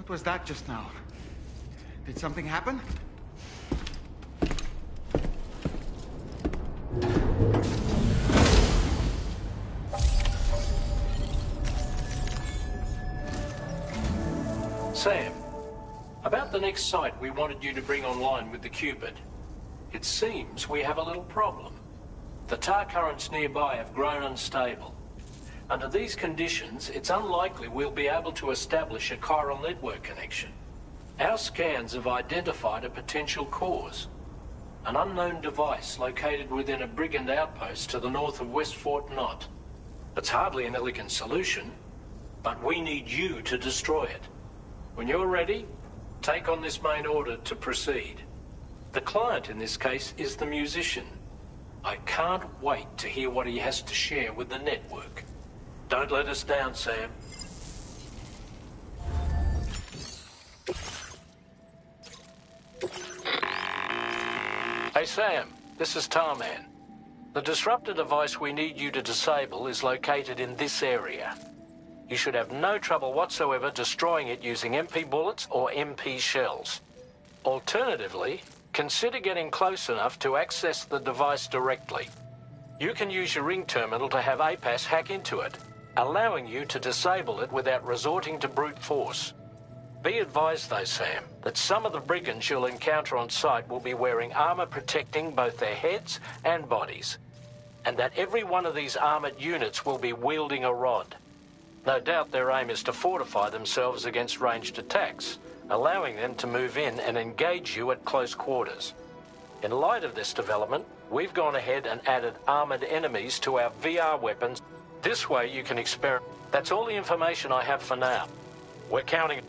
What was that just now? Did something happen? Sam, about the next site we wanted you to bring online with the Cupid. It seems we have a little problem. The tar currents nearby have grown unstable. Under these conditions, it's unlikely we'll be able to establish a chiral network connection. Our scans have identified a potential cause. An unknown device located within a brigand outpost to the north of West Fort Knott. It's hardly an elegant solution, but we need you to destroy it. When you're ready, take on this main order to proceed. The client in this case is the musician. I can't wait to hear what he has to share with the network. Don't let us down, Sam. Hey, Sam, this is Tarman. The disruptor device we need you to disable is located in this area. You should have no trouble whatsoever destroying it using MP bullets or MP shells. Alternatively, consider getting close enough to access the device directly. You can use your ring terminal to have APAS hack into it, allowing you to disable it without resorting to brute force. Be advised though, Sam, that some of the brigands you'll encounter on site will be wearing armor protecting both their heads and bodies, and that every one of these armored units will be wielding a rod. No doubt their aim is to fortify themselves against ranged attacks, allowing them to move in and engage you at close quarters. In light of this development, we've gone ahead and added armored enemies to our VR weapons. This way you can experiment. That's all the information I have for now. We're counting...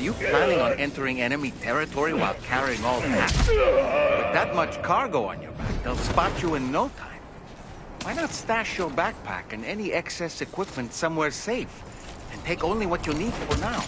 you planning on entering enemy territory while carrying all that? With that much cargo on your back, they'll spot you in no time. Why not stash your backpack and any excess equipment somewhere safe, and take only what you need for now?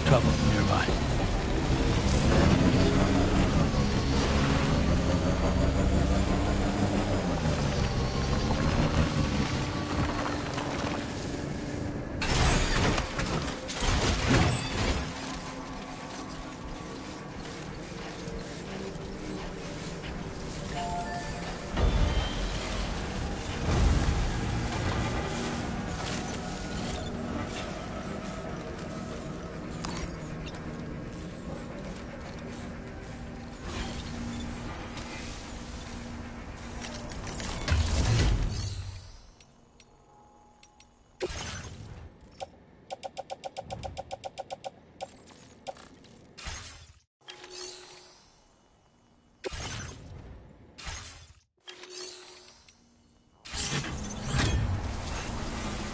Trouble nearby.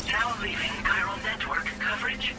Now leaving chiral network coverage.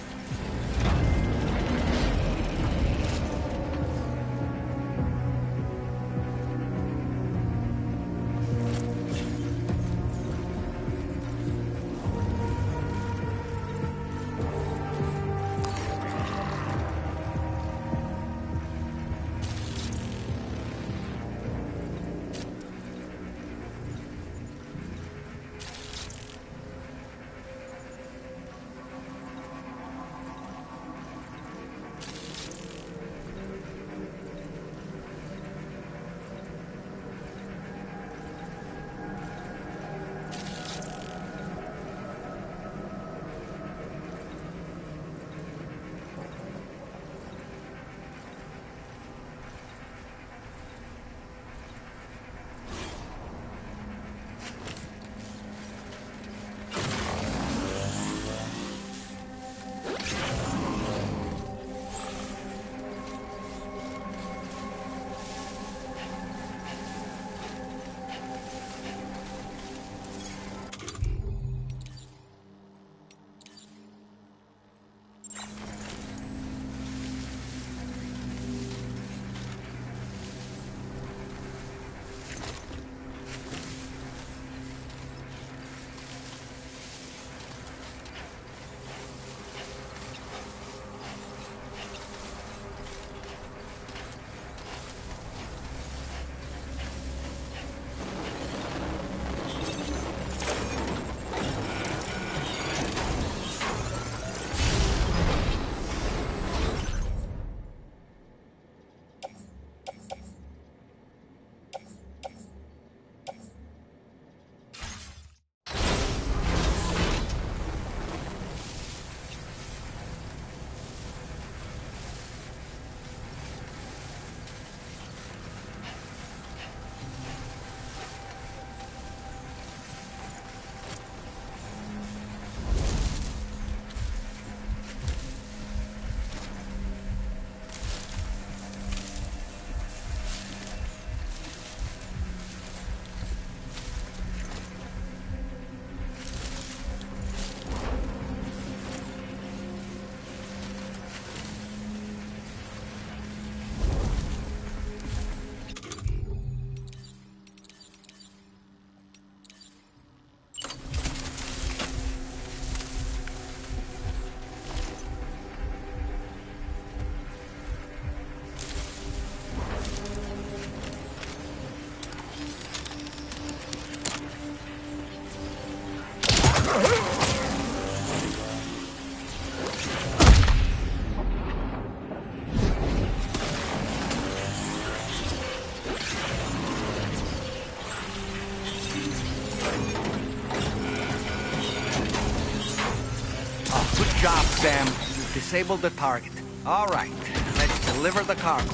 Sam, you've disabled the target. All right, let's deliver the cargo.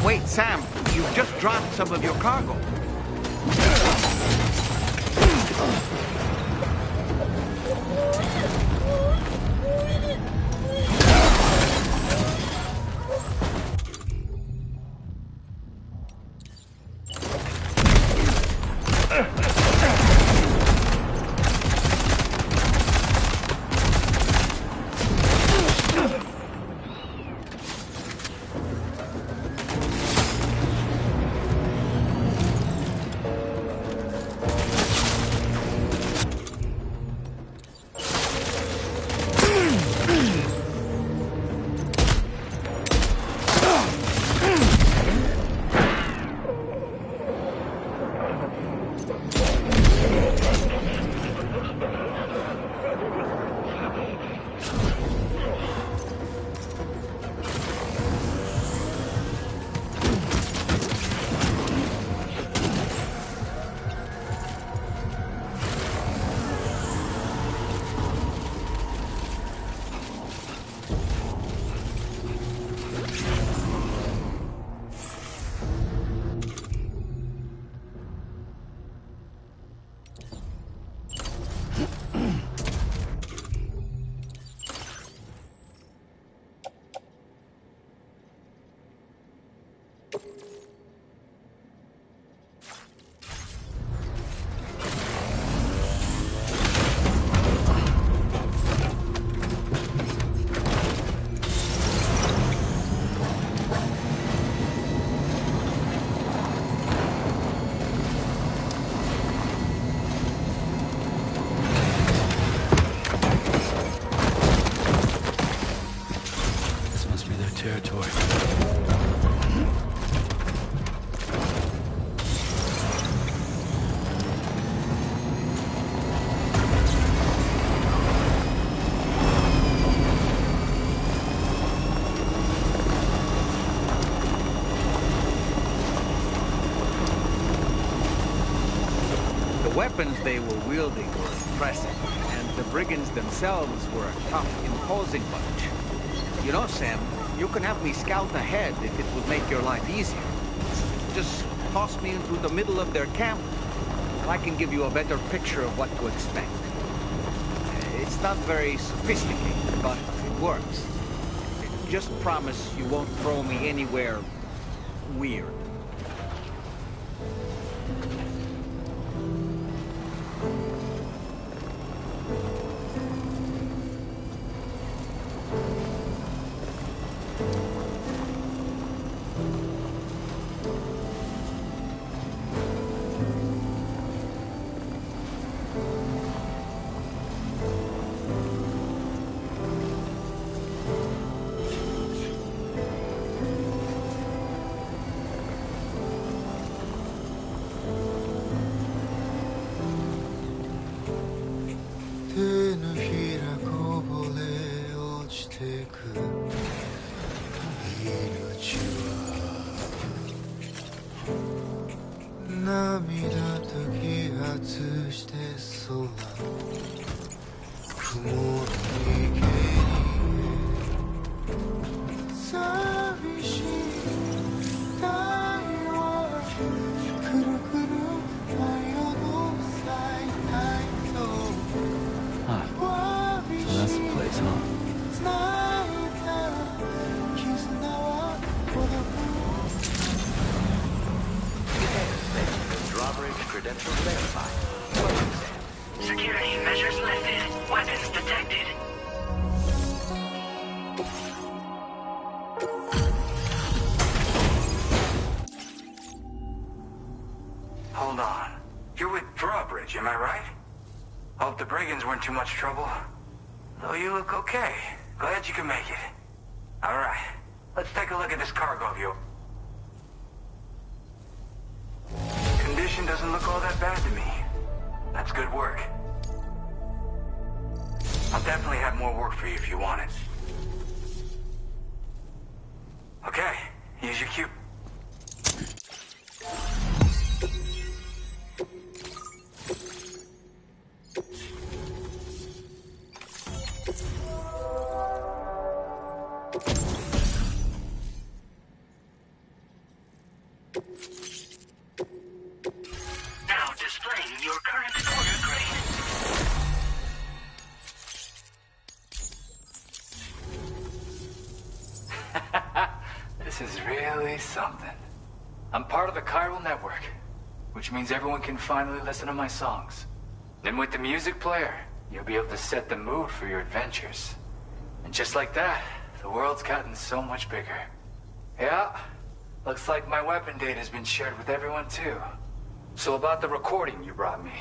Wait, Sam, you've just dropped some of your cargo. Territory. The weapons they were wielding were impressive, and the brigands themselves were a tough, imposing bunch. You know, Sam, you can have me scout ahead if it would make your life easier. Just toss me into the middle of their camp, and I can give you a better picture of what to expect. It's not very sophisticated, but it works. Just promise you won't throw me anywhere weird. Credentials verified. Security measures lifted. Weapons detected. Hold on. You're with Drawbridge, am I right? Hope the brigands weren't too much trouble. Though you look okay. Glad you can make it. Alright. Let's take a look at this cargo of yours. Condition doesn't look all that bad to me. That's good work. I'll definitely have more work for you if you want it. Okay, use your cube. This is really something. I'm part of the chiral network, which means everyone can finally listen to my songs. And with the music player, you'll be able to set the mood for your adventures. And just like that, the world's gotten so much bigger. Yeah, looks like my weapon data has been shared with everyone too. So about the recording you brought me,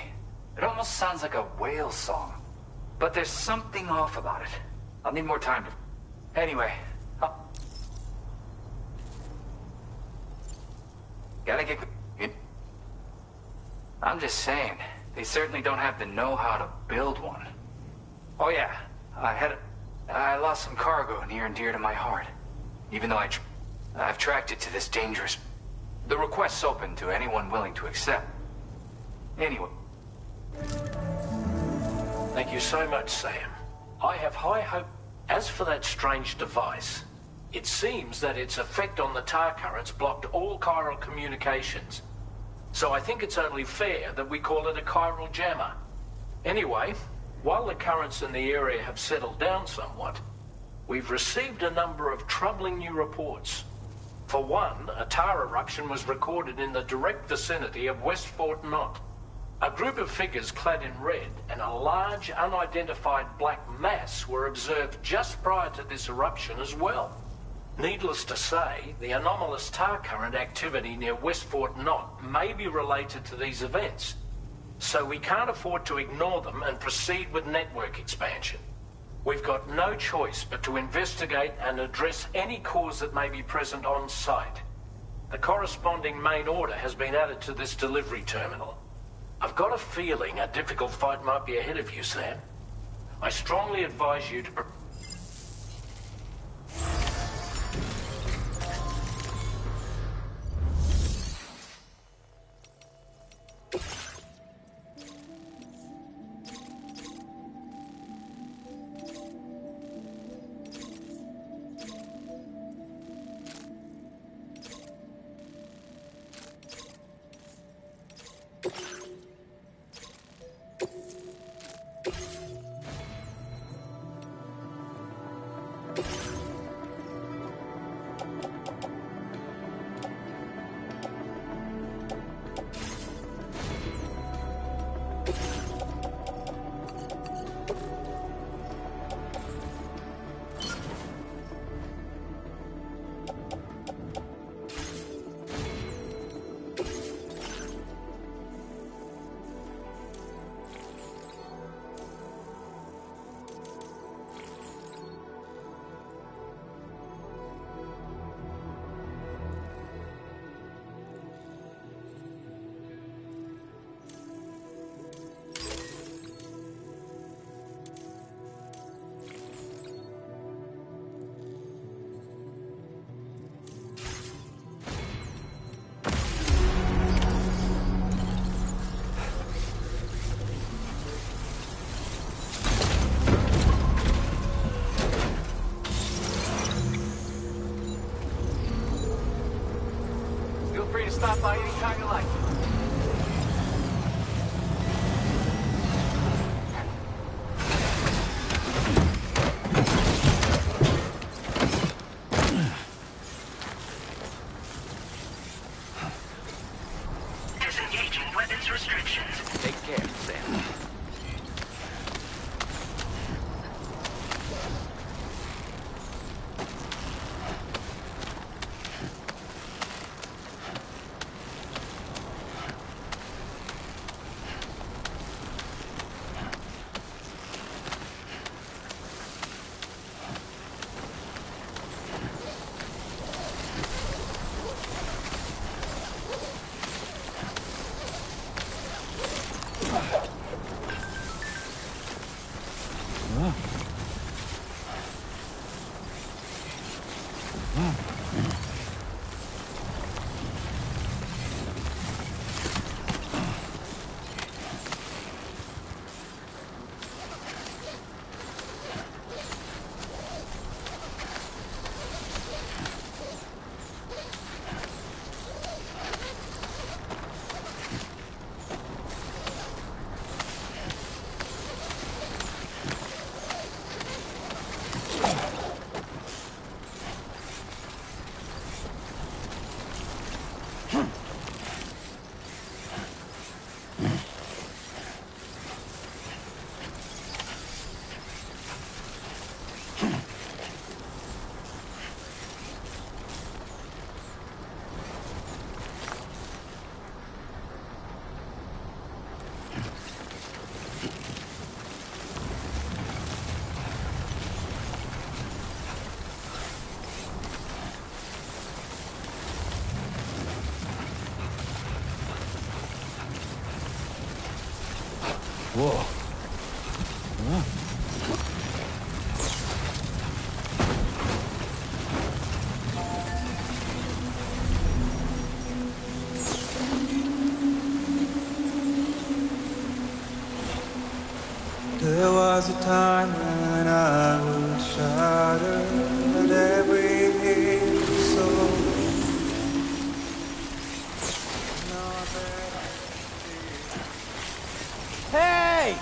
it almost sounds like a whale song. But there's something off about it. I'll need more time to... Anyway, gotta get... I'm just saying, they certainly don't have the know-how to build one. Oh yeah, I lost some cargo near and dear to my heart. Even though I've tracked it to this dangerous... The request's open to anyone willing to accept. Anyway. Thank you so much, Sam. I have high hope. As for that strange device, it seems that its effect on the tar currents blocked all chiral communications. So I think it's only fair that we call it a chiral jammer. Anyway, while the currents in the area have settled down somewhat, we've received a number of troubling new reports. For one, a tar eruption was recorded in the direct vicinity of West Fort Knot. A group of figures clad in red and a large unidentified black mass were observed just prior to this eruption as well. Needless to say, the anomalous tar current activity near West Fort Knot may be related to these events. So we can't afford to ignore them and proceed with network expansion. We've got no choice but to investigate and address any cause that may be present on site. The corresponding main order has been added to this delivery terminal. I've got a feeling a difficult fight might be ahead of you, Sam. I strongly advise you to... Feel free to stop by anytime you like. Disengaging weapons restrictions. Take care, Sam. Whoa. There was a time when I would shatter at every hit soul. Hey!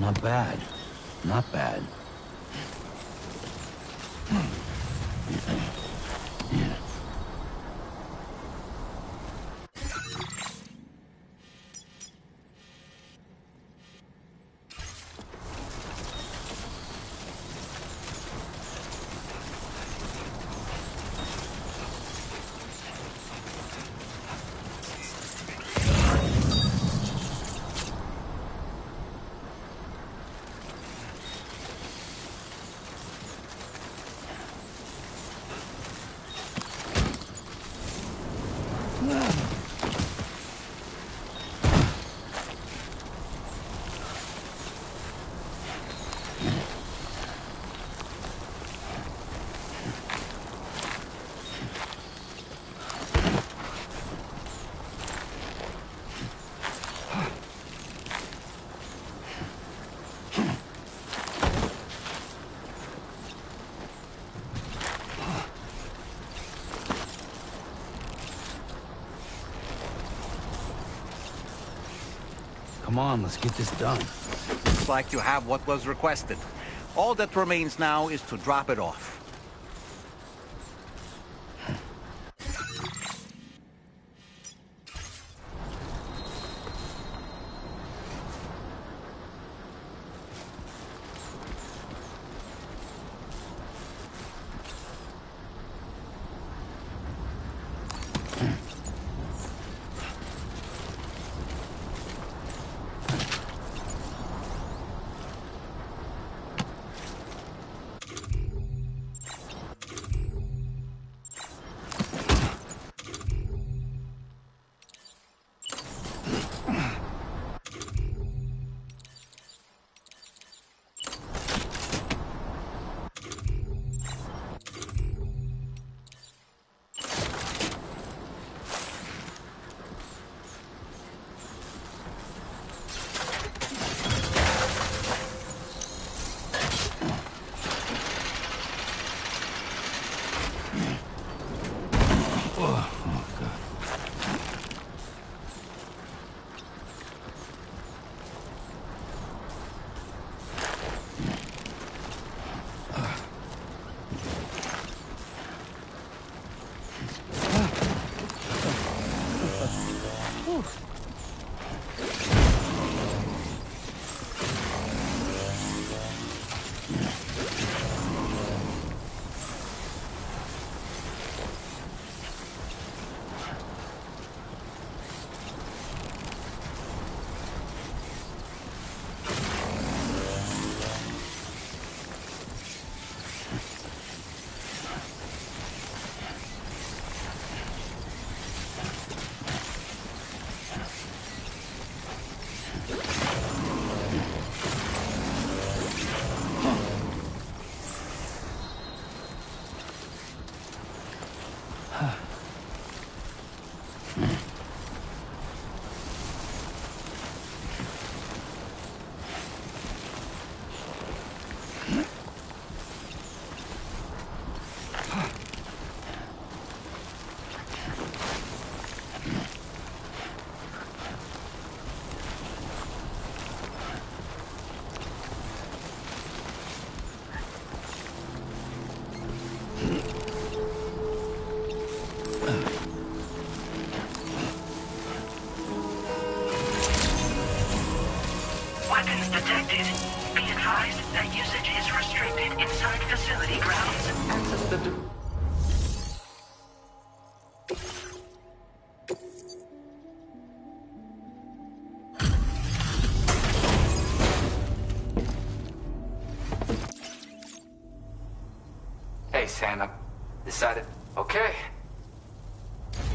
Not bad. Not bad. Come on, let's get this done. Looks like you have what was requested. All that remains now is to drop it off. Weapons detected. Be advised that usage is restricted inside facility grounds. Access the... Hey, Sam, I decided... Okay.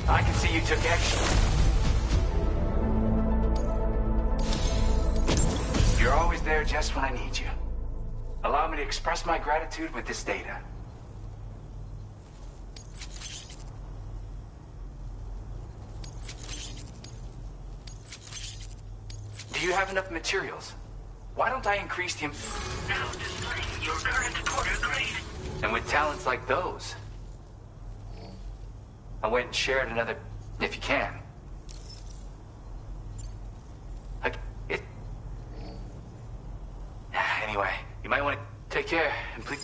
I can see you took action. You're always there just when I need you. Allow me to express my gratitude with this data. Do you have enough materials? Why don't I increase the... Now displaying your current quarter grade. And with talents like those, I went and shared another, if you can. Like, Anyway, you might want to take care and please...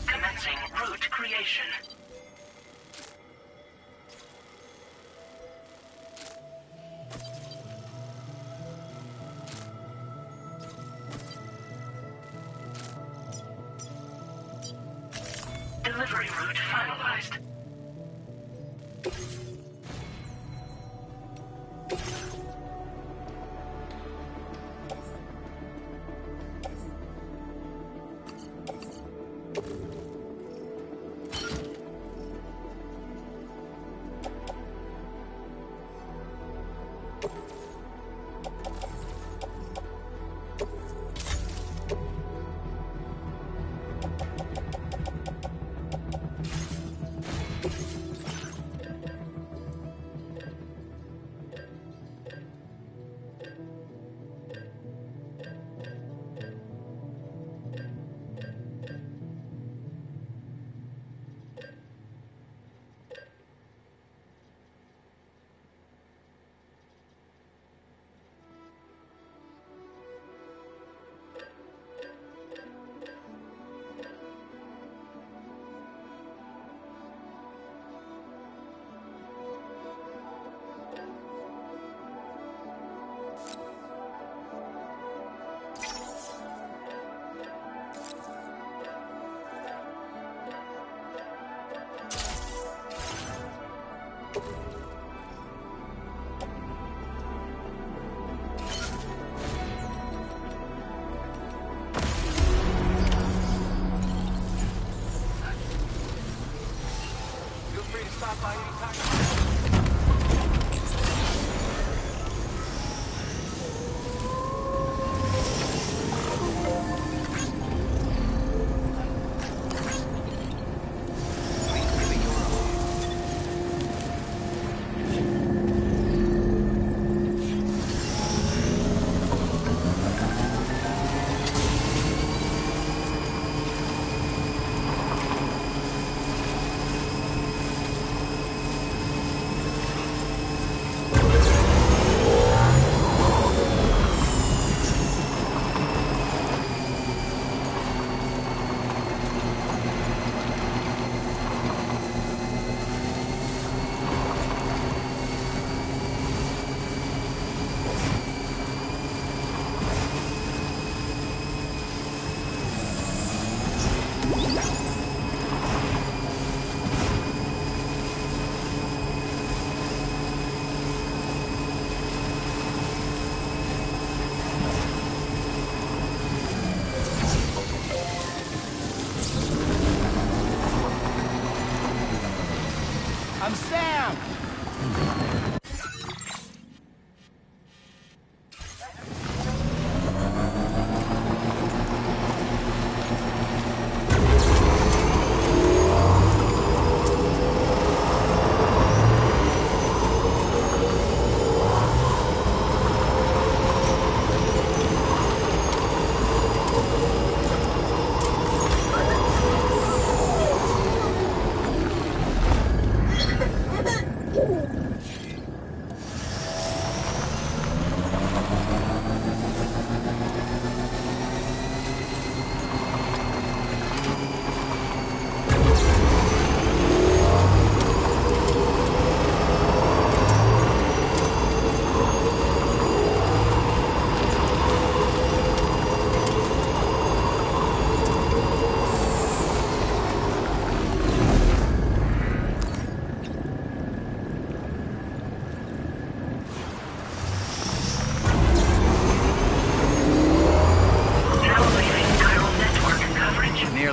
Commencing route creation. Delivery route finalized. I'm Sam!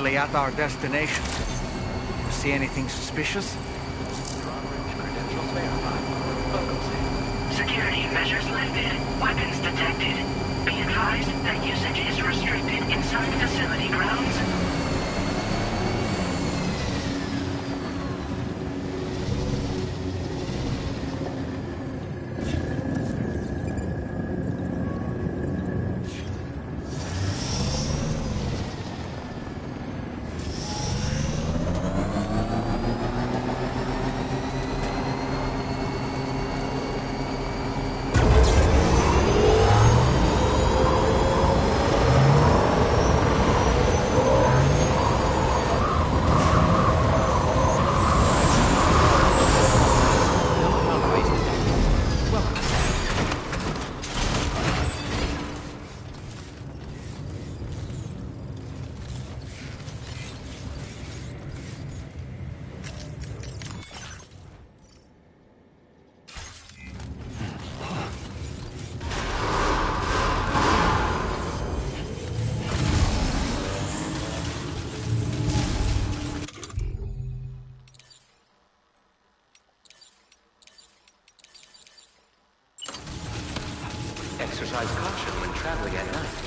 At our destination. See anything suspicious? Security measures lifted. Weapons detected. Be advised that usage is restricted inside facility grounds. exercise caution when traveling at night.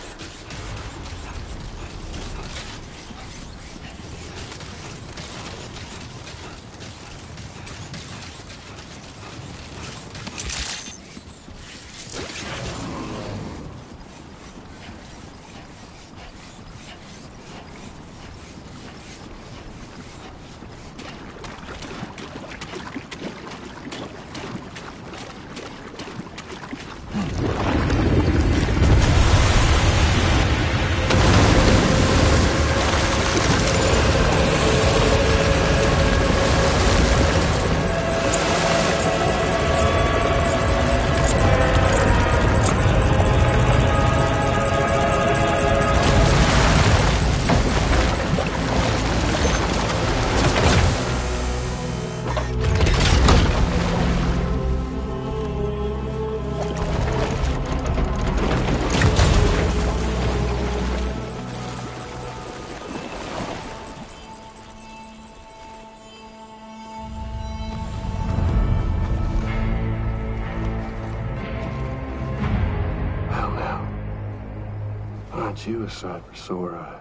You a sight for sore eyes.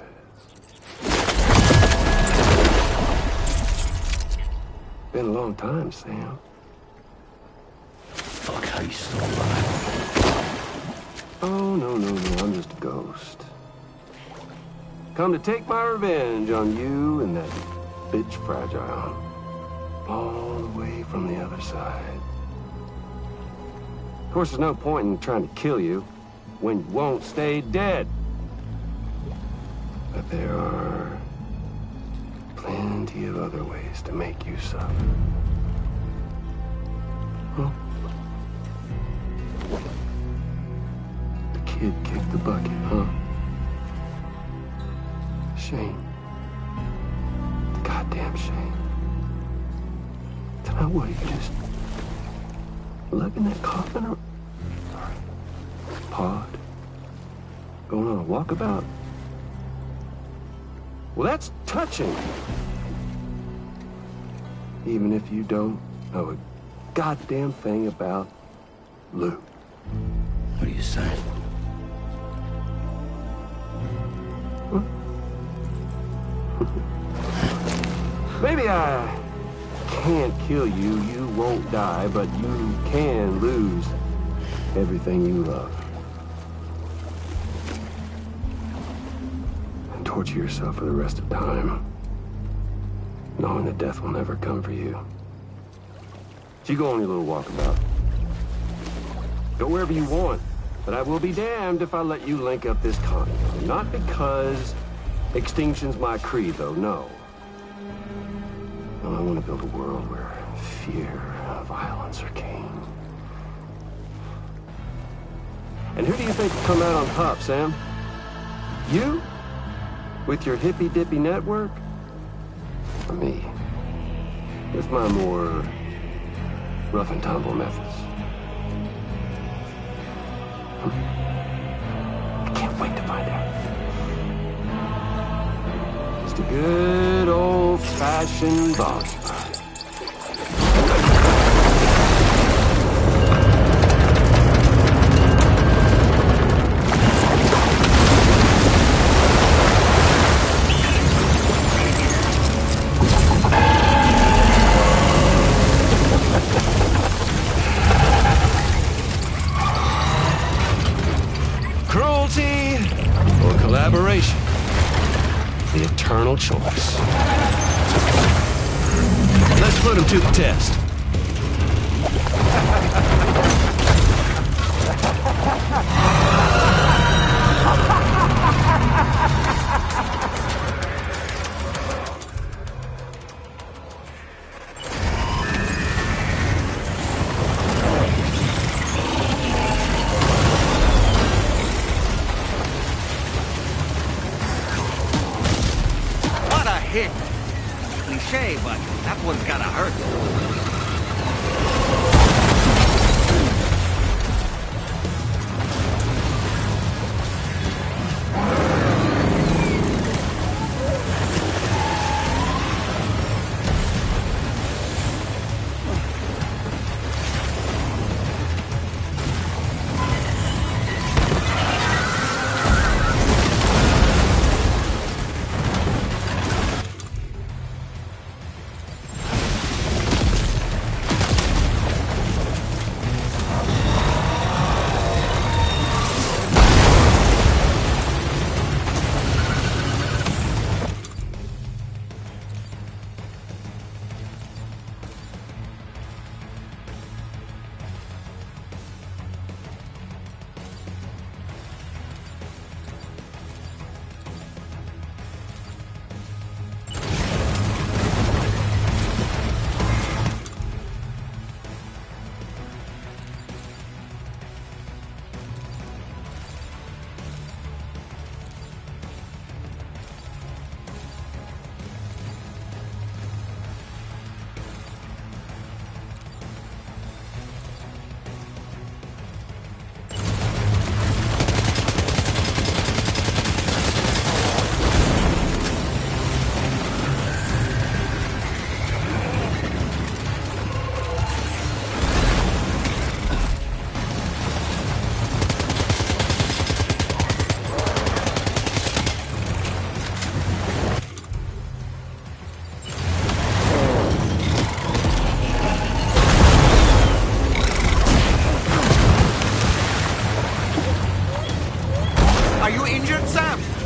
Been a long time, Sam. Fuck, how you still alive? Oh, no, I'm just a ghost. Come to take my revenge on you and that bitch Fragile. All the way from the other side. Of course, there's no point in trying to kill you when you won't stay dead. But there are plenty of other ways to make you suffer. Huh? The kid kicked the bucket, huh? Shame. The goddamn shame. Tonight, what, you just lugging that coffin or pod? Going on a walkabout? Well, that's touching. Even if you don't know a goddamn thing about Lou. What are you saying? Huh? Maybe I can't kill you, you won't die, but you can lose everything you love. Torture yourself for the rest of time, knowing that death will never come for you. So you go on your little walkabout. Go wherever you want, but I will be damned if I let you link up this continent. Not because extinction's my creed, though, no. No, I want to build a world where fear and violence are king. And who do you think will come out on top, Sam? You? With your hippy-dippy network? Or me? With my more rough and tumble methods? I can't wait to find out. Just a good old-fashioned boss fight. Collaboration. The eternal choice. Let's put him to the test. Hit. Cliche, but that one's gotta hurt. That's Sam!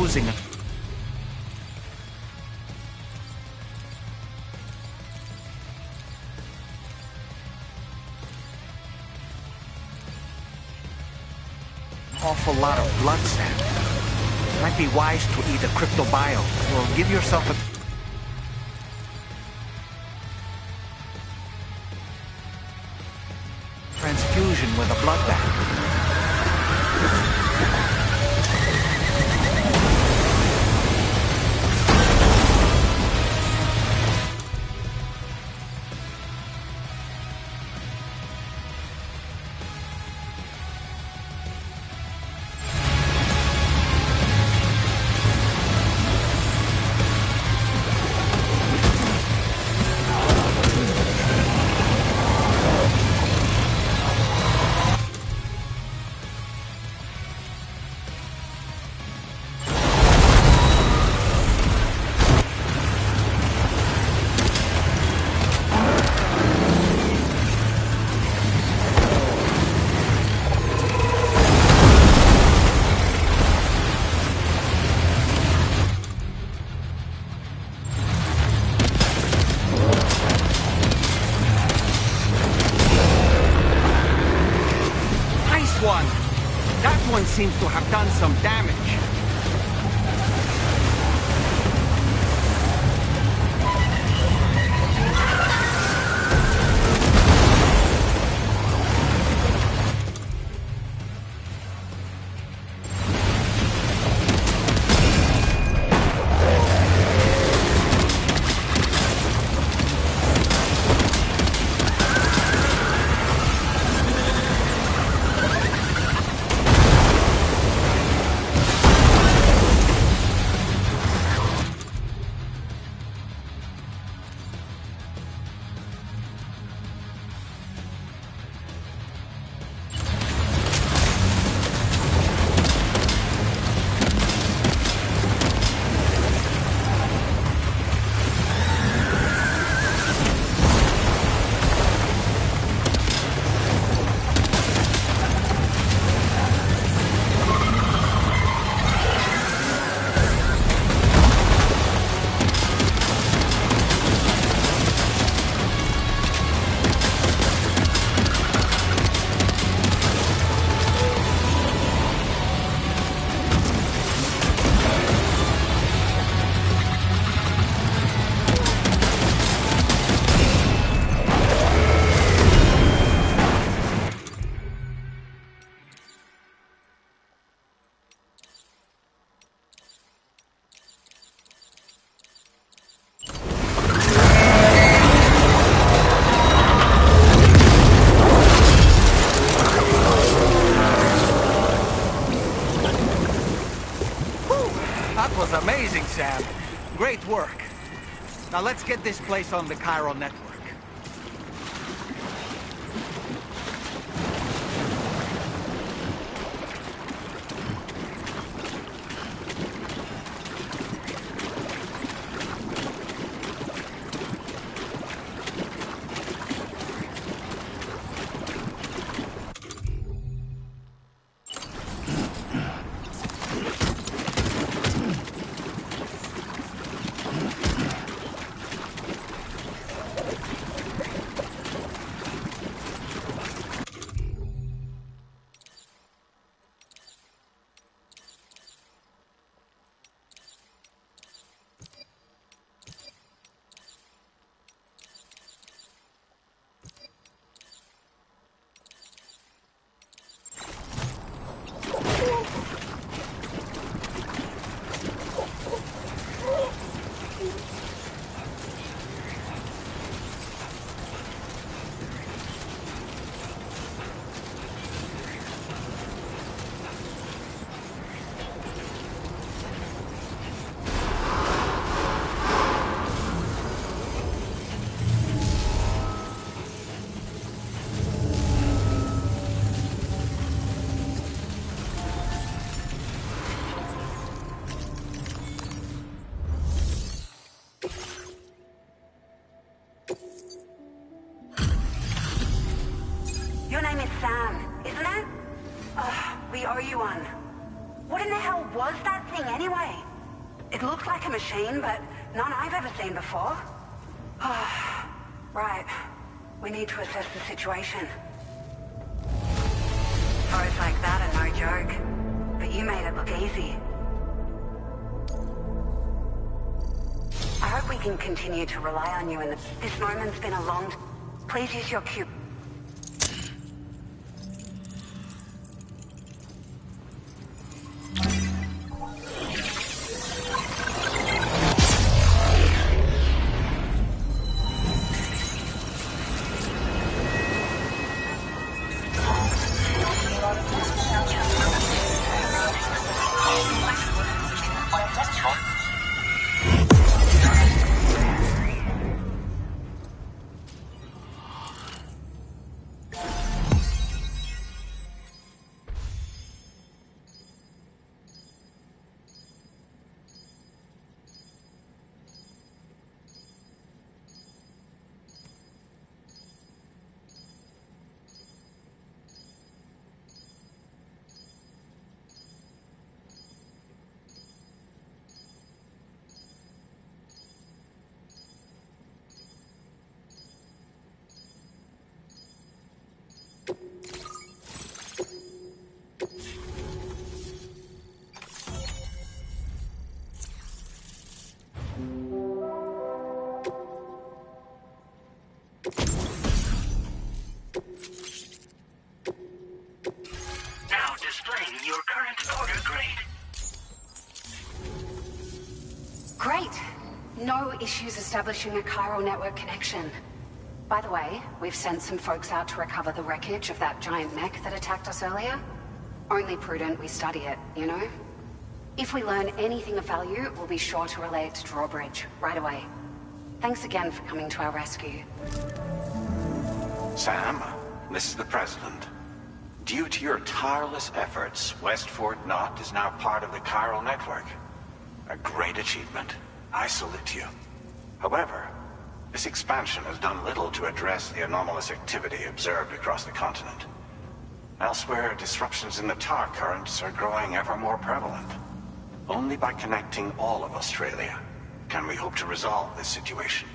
losing an awful lot of blood, Sam. Might be wise to eat a cryptobio, or give yourself a transfusion with a blood bank. That one seems to have done some damage. That was amazing, Sam. Great work. Now let's get this place on the chiral network. Your name is Sam, isn't it? We owe you one. What in the hell was that thing anyway? It looked like a machine, but none I've ever seen before. Right. We need to assess the situation. Throws like that are no joke. But you made it look easy. I hope we can continue to rely on you, and this moment's been a long... Please use your cube. Now displaying your current order grade. Great. No issues establishing a chiral network connection. By the way, we've sent some folks out to recover the wreckage of that giant mech that attacked us earlier. Only prudent we study it, you know? If we learn anything of value, we'll be sure to relay it to Drawbridge right away. Thanks again for coming to our rescue. Sam, this is the President. Due to your tireless efforts, West Fort Knot is now part of the chiral network. A great achievement. I salute you. However, this expansion has done little to address the anomalous activity observed across the continent. Elsewhere, disruptions in the tar currents are growing ever more prevalent. Only by connecting all of Australia can we hope to resolve this situation.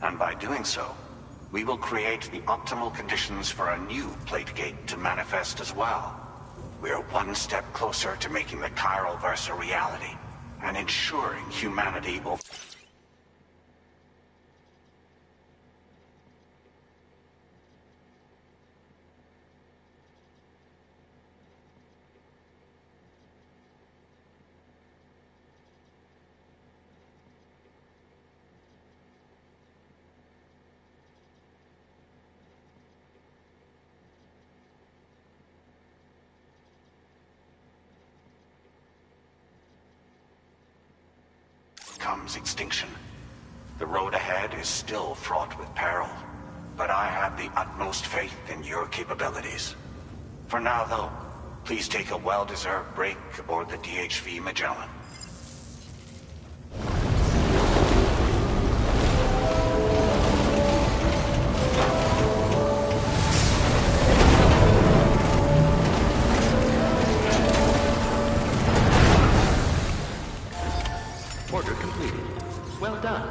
And by doing so, we will create the optimal conditions for a new Plategate to manifest as well. We are one step closer to making the chiral verse a reality, and ensuring humanity will... comes extinction. The road ahead is still fraught with peril, but I have the utmost faith in your capabilities. For now, though, please take a well-deserved break aboard the DHV Magellan. Order completed. Well done.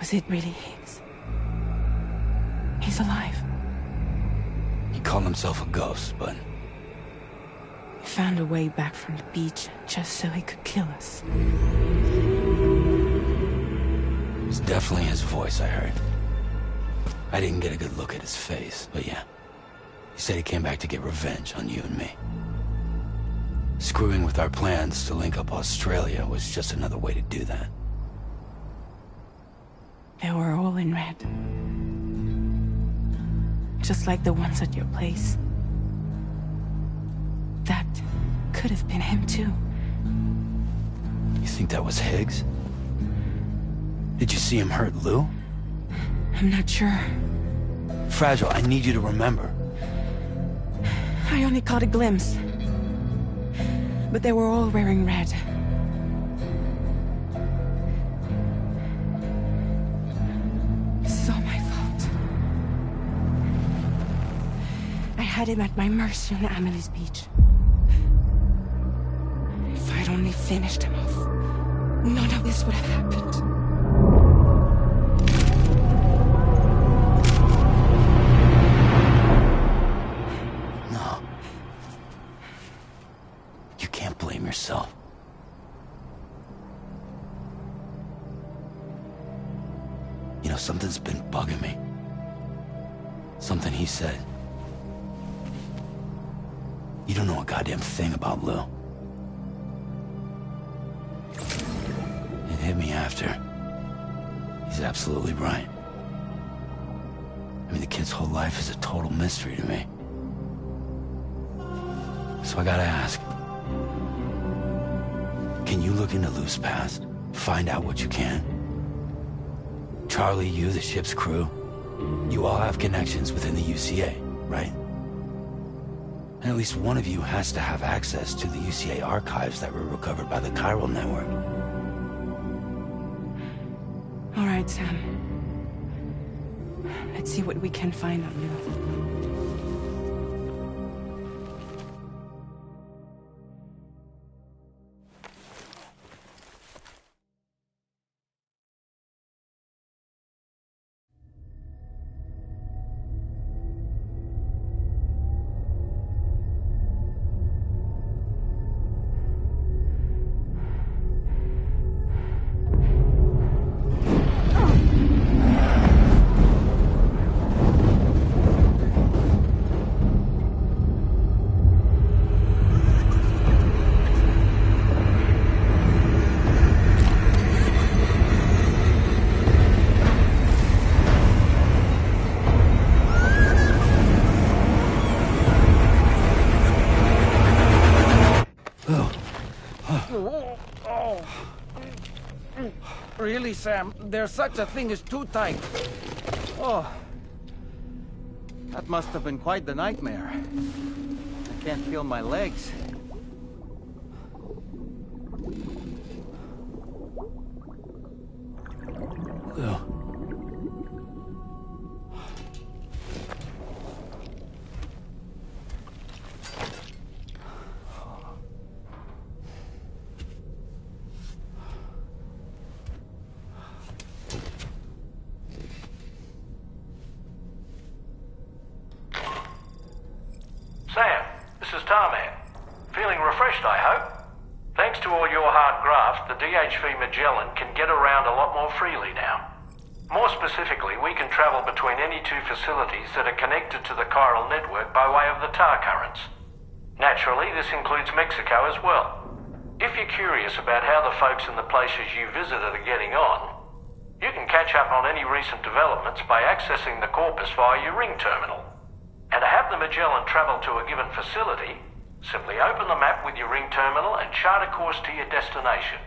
Was it really Higgs? He's alive. He called himself a ghost, but... He found a way back from the beach just so he could kill us. It was definitely his voice I heard. I didn't get a good look at his face, but yeah. He said he came back to get revenge on you and me. Screwing with our plans to link up Australia was just another way to do that. They were all in red. Just like the ones at your place. That could have been him too. You think that was Higgs? Did you see him hurt Lou? I'm not sure. Fragile, I need you to remember. I only caught a glimpse. But they were all wearing red. This is all my fault. I had him at my mercy on Amelie's beach. If I'd only finished him off, none of this would have happened. No. You can't blame yourself. You know, something's been bugging me. Something he said. You don't know a goddamn thing about Lou. It hit me after. He's absolutely right. I mean, the kid's whole life is a total mystery to me. So I gotta ask. Can you look into Lou's past? Find out what you can? Charlie, you, the ship's crew, you all have connections within the UCA, right? And at least one of you has to have access to the UCA archives that were recovered by the Chiral Network. All right, Sam. Let's see what we can find on Lou. Really, Sam? There's such a thing as too tight. Oh. That must have been quite the nightmare. I can't feel my legs. Lou. Sam, this is Tarman. Feeling refreshed, I hope? Thanks to all your hard graft, the DHV Magellan can get around a lot more freely now. More specifically, we can travel between any two facilities that are connected to the chiral network by way of the tar currents. Naturally, this includes Mexico as well. If you're curious about how the folks in the places you visited are getting on, you can catch up on any recent developments by accessing the Corpus via your ring terminal. And to have the Magellan travel to a given facility, simply open the map with your ring terminal and chart a course to your destination.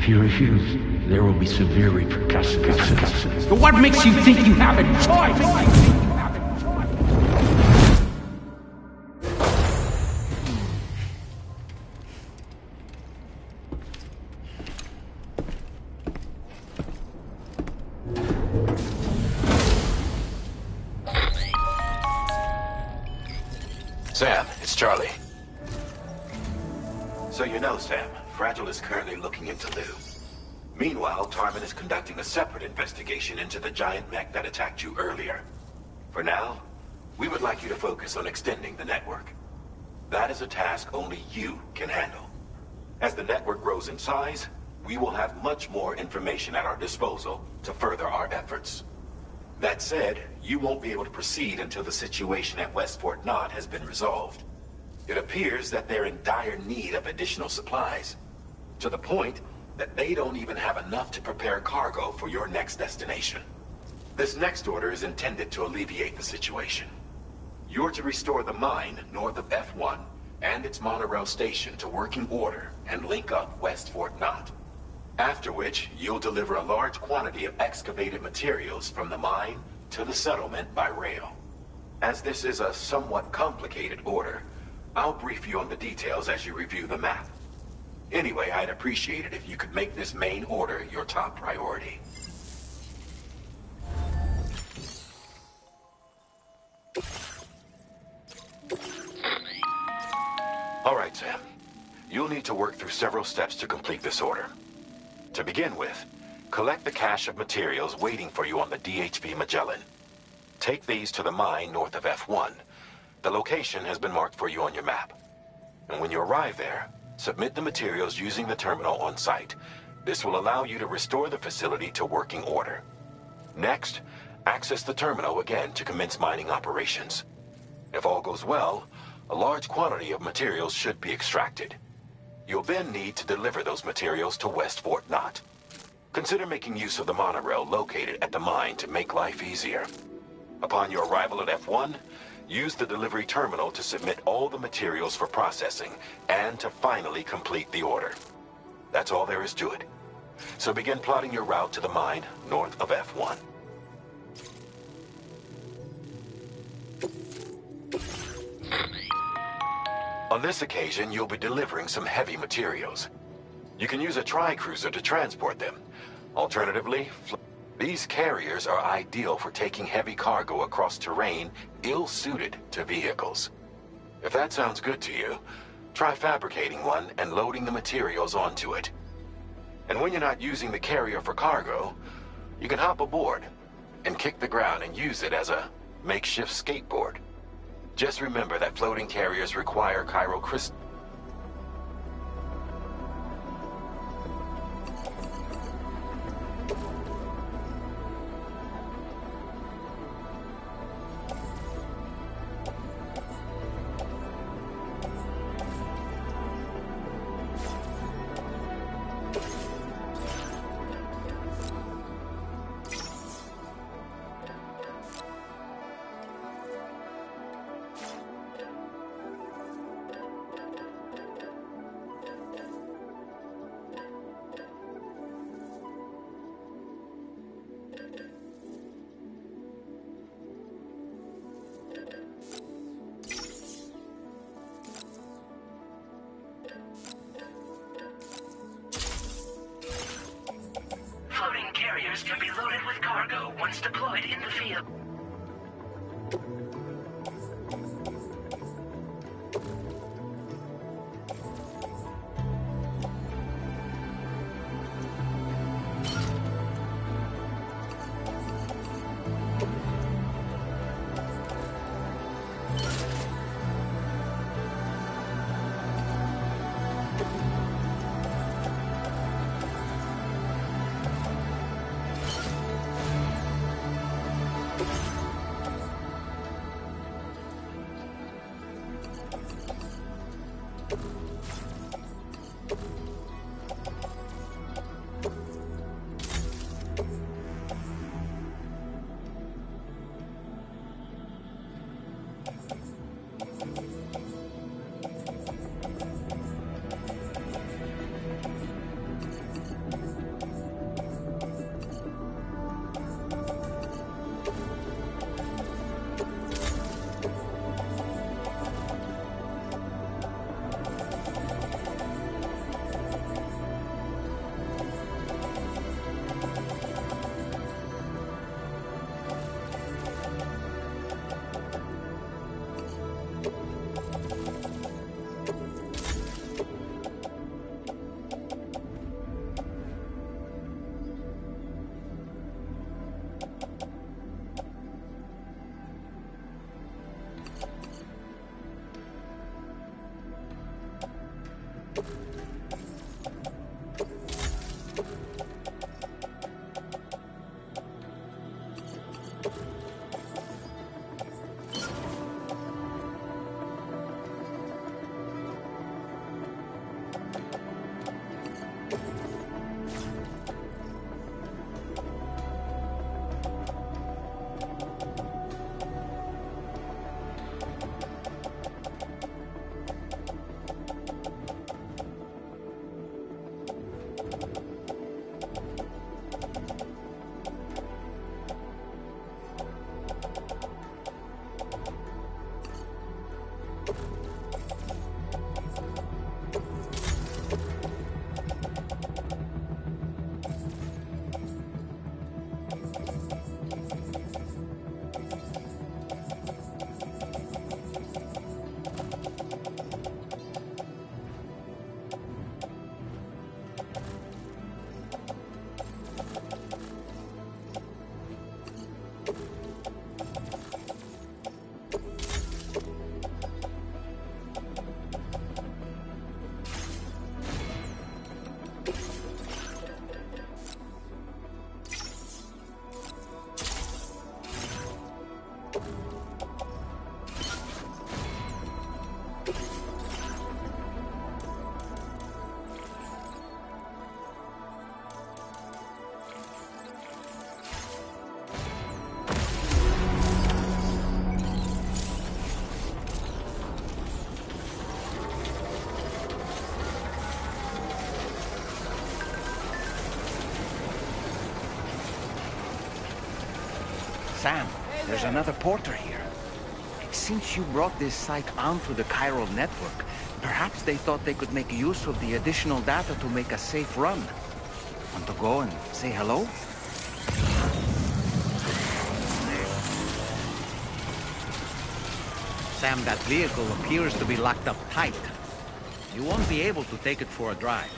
If you refuse, there will be severe repercussions. But what makes you think you have a choice? Sam, it's Charlie. So you know, Sam, Fragile is currently looking into Lou. Meanwhile, Tarman is conducting a separate investigation into the giant mech that attacked you earlier. For now, we would like you to focus on extending the network. That is a task only you can handle. As the network grows in size, we will have much more information at our disposal to further our efforts. That said, you won't be able to proceed until the situation at West Fort Knott has been resolved. It appears that they're in dire need of additional supplies, to the point that they don't even have enough to prepare cargo for your next destination. This next order is intended to alleviate the situation. You're to restore the mine north of F1 and its monorail station to working order and link up West Fort Knott. After which, you'll deliver a large quantity of excavated materials from the mine to the settlement by rail. As this is a somewhat complicated order, I'll brief you on the details as you review the map. Anyway, I'd appreciate it if you could make this main order your top priority. All right, Sam. You'll need to work through several steps to complete this order. To begin with, collect the cache of materials waiting for you on the DHP Magellan. Take these to the mine north of F1. The location has been marked for you on your map. And when you arrive there, submit the materials using the terminal on site. This will allow you to restore the facility to working order. Next, access the terminal again to commence mining operations. If all goes well, a large quantity of materials should be extracted. You'll then need to deliver those materials to West Fort Knott. Consider making use of the monorail located at the mine to make life easier. Upon your arrival at F1, use the delivery terminal to submit all the materials for processing and to finally complete the order. That's all there is to it. So begin plotting your route to the mine north of F1. On this occasion, you'll be delivering some heavy materials. You can use a tri-cruiser to transport them. Alternatively, these carriers are ideal for taking heavy cargo across terrain ill-suited to vehicles. If that sounds good to you, try fabricating one and loading the materials onto it. And when you're not using the carrier for cargo, you can hop aboard and kick the ground and use it as a makeshift skateboard. Just remember that floating carriers require chiral crystals. Can be loaded with cargo once deployed in the field. Sam, there's another porter here. Since you brought this site onto the chiral network, perhaps they thought they could make use of the additional data to make a safe run. Want to go and say hello? Sam, that vehicle appears to be locked up tight. You won't be able to take it for a drive.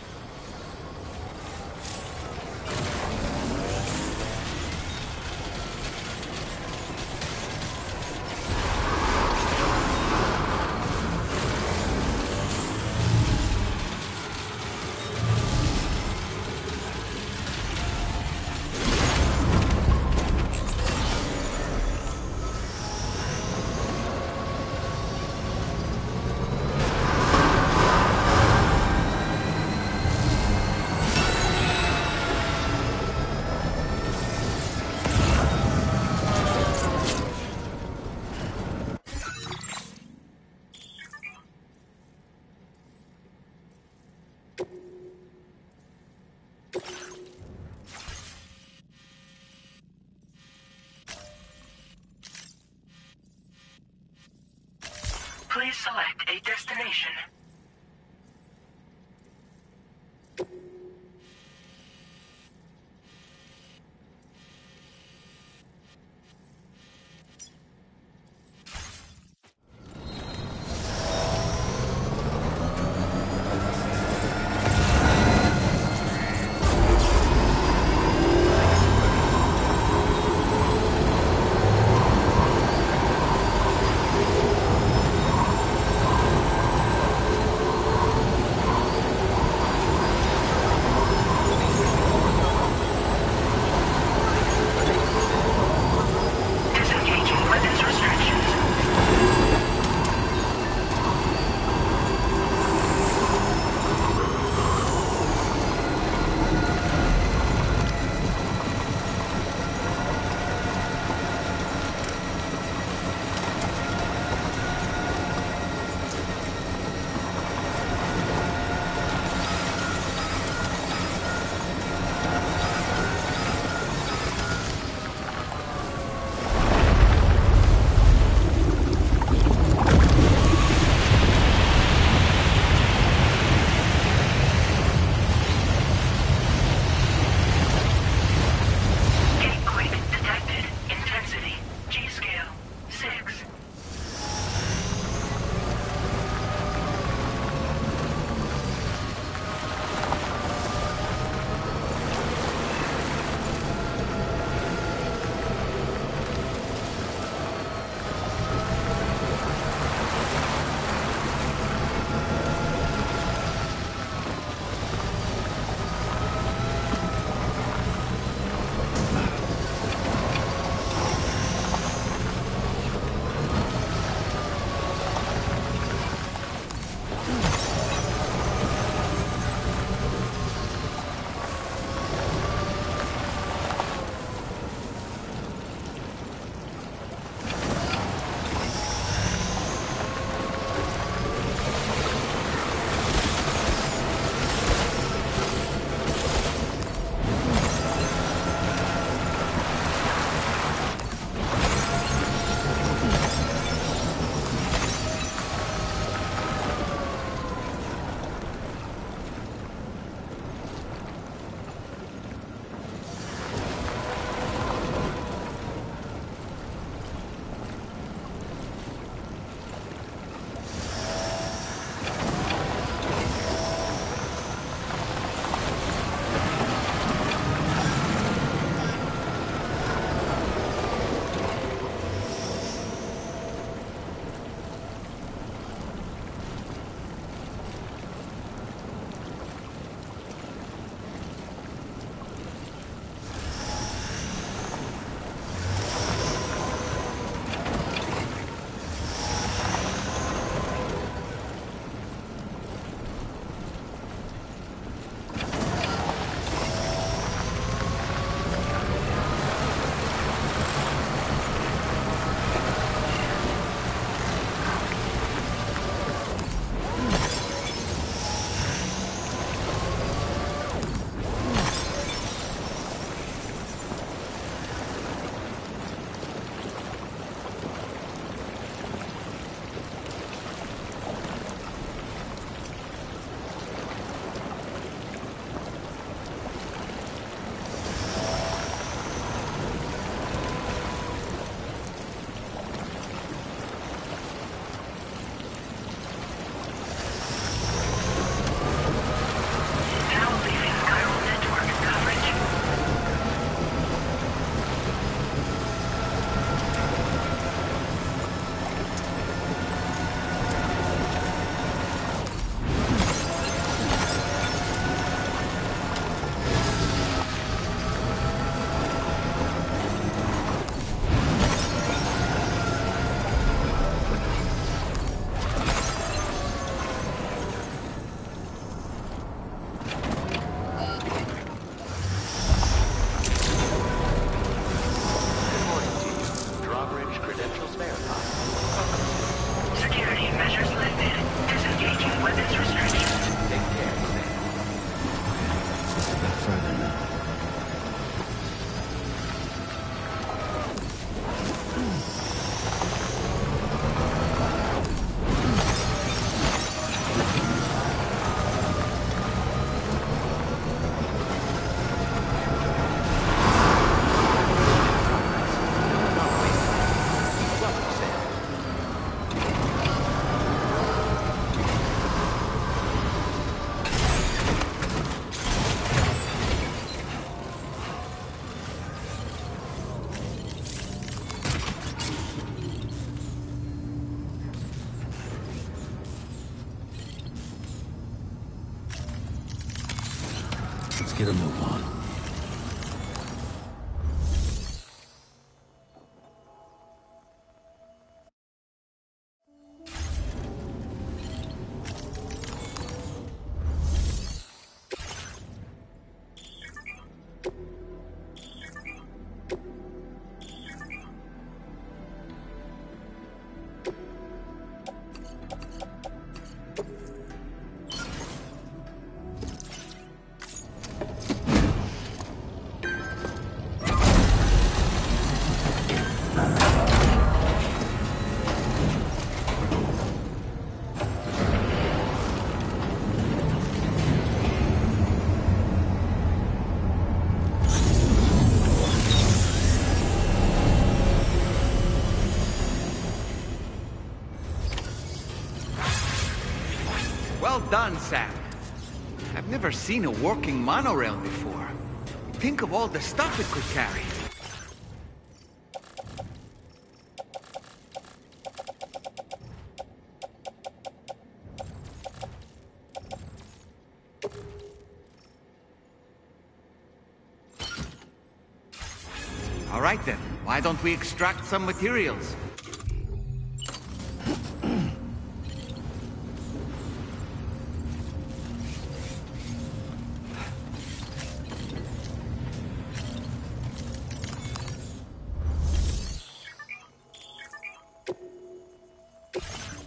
Please select a destination. get a move on. Well done, Sam. I've never seen a working monorail before. Think of all the stuff it could carry. All right then, why don't we extract some materials?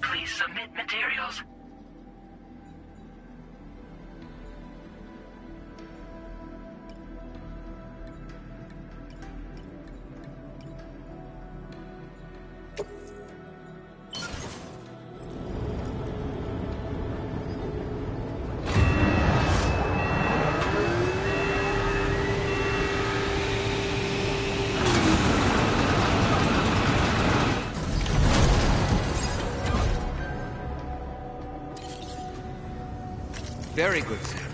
Please submit materials. Very good, Sam.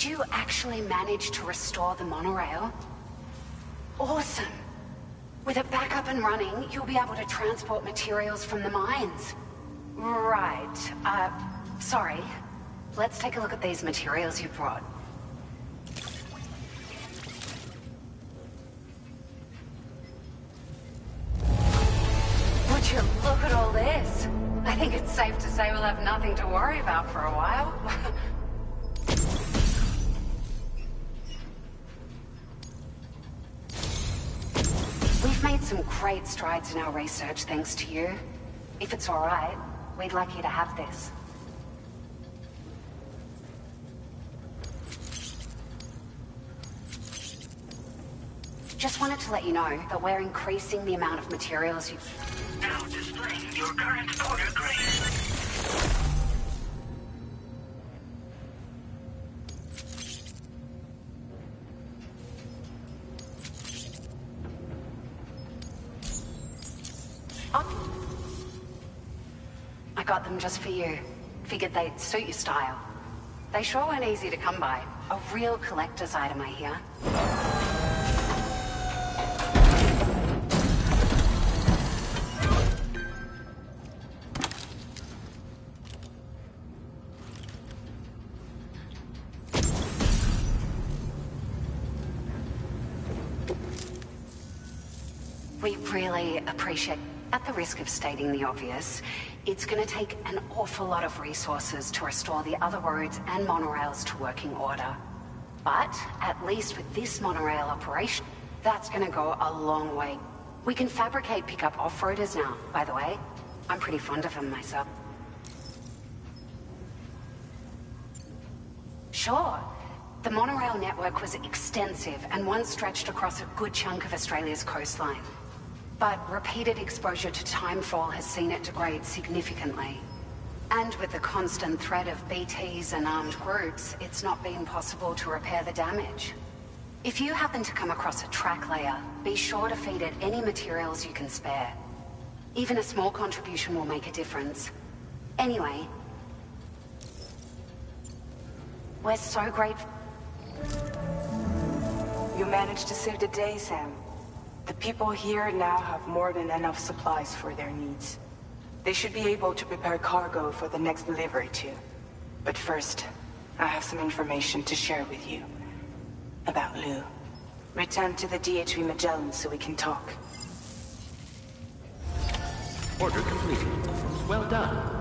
you actually manage to restore the monorail? Awesome. With it back up and running, you'll be able to transport materials from the mines. Right. Sorry. Let's take a look at these materials you brought. Would you look at all this? I think it's safe to say we'll have nothing to worry about for a while. We've made some great strides in our research thanks to you. If it's all right, we'd like you to have this. Just wanted to let you know that we're increasing the amount of materials you... Now displaying your current order grade. I got them just for you. Figured they'd suit your style. They sure weren't easy to come by. A real collector's item, I hear. We really appreciate... At the risk of stating the obvious, it's gonna take an awful lot of resources to restore the other roads and monorails to working order. But, at least with this monorail operation, that's gonna go a long way. We can fabricate pickup off-roaders now, by the way. I'm pretty fond of them myself. Sure. The monorail network was extensive and once stretched across a good chunk of Australia's coastline. But repeated exposure to timefall has seen it degrade significantly. And with the constant threat of BTs and armed groups, it's not been possible to repair the damage. If you happen to come across a track layer, be sure to feed it any materials you can spare. Even a small contribution will make a difference. Anyway, we're so grateful. You managed to save the day, Sam. The people here now have more than enough supplies for their needs. They should be able to prepare cargo for the next delivery too. But first, I have some information to share with you. About Lou. Return to the DHV Magellan so we can talk. Order completed. Well done.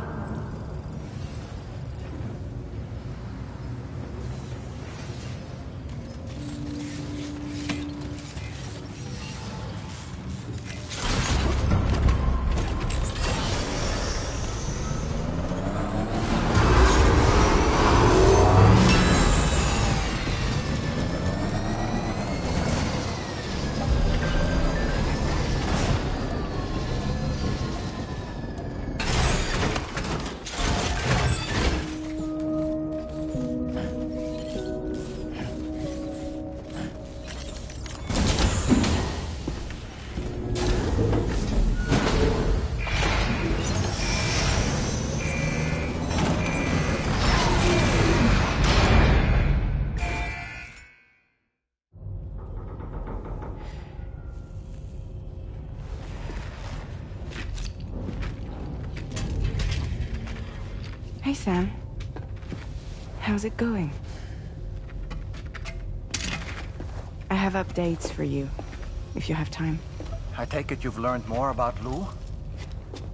Hey, Sam. How's it going? I have updates for you, if you have time. I take it you've learned more about Lou?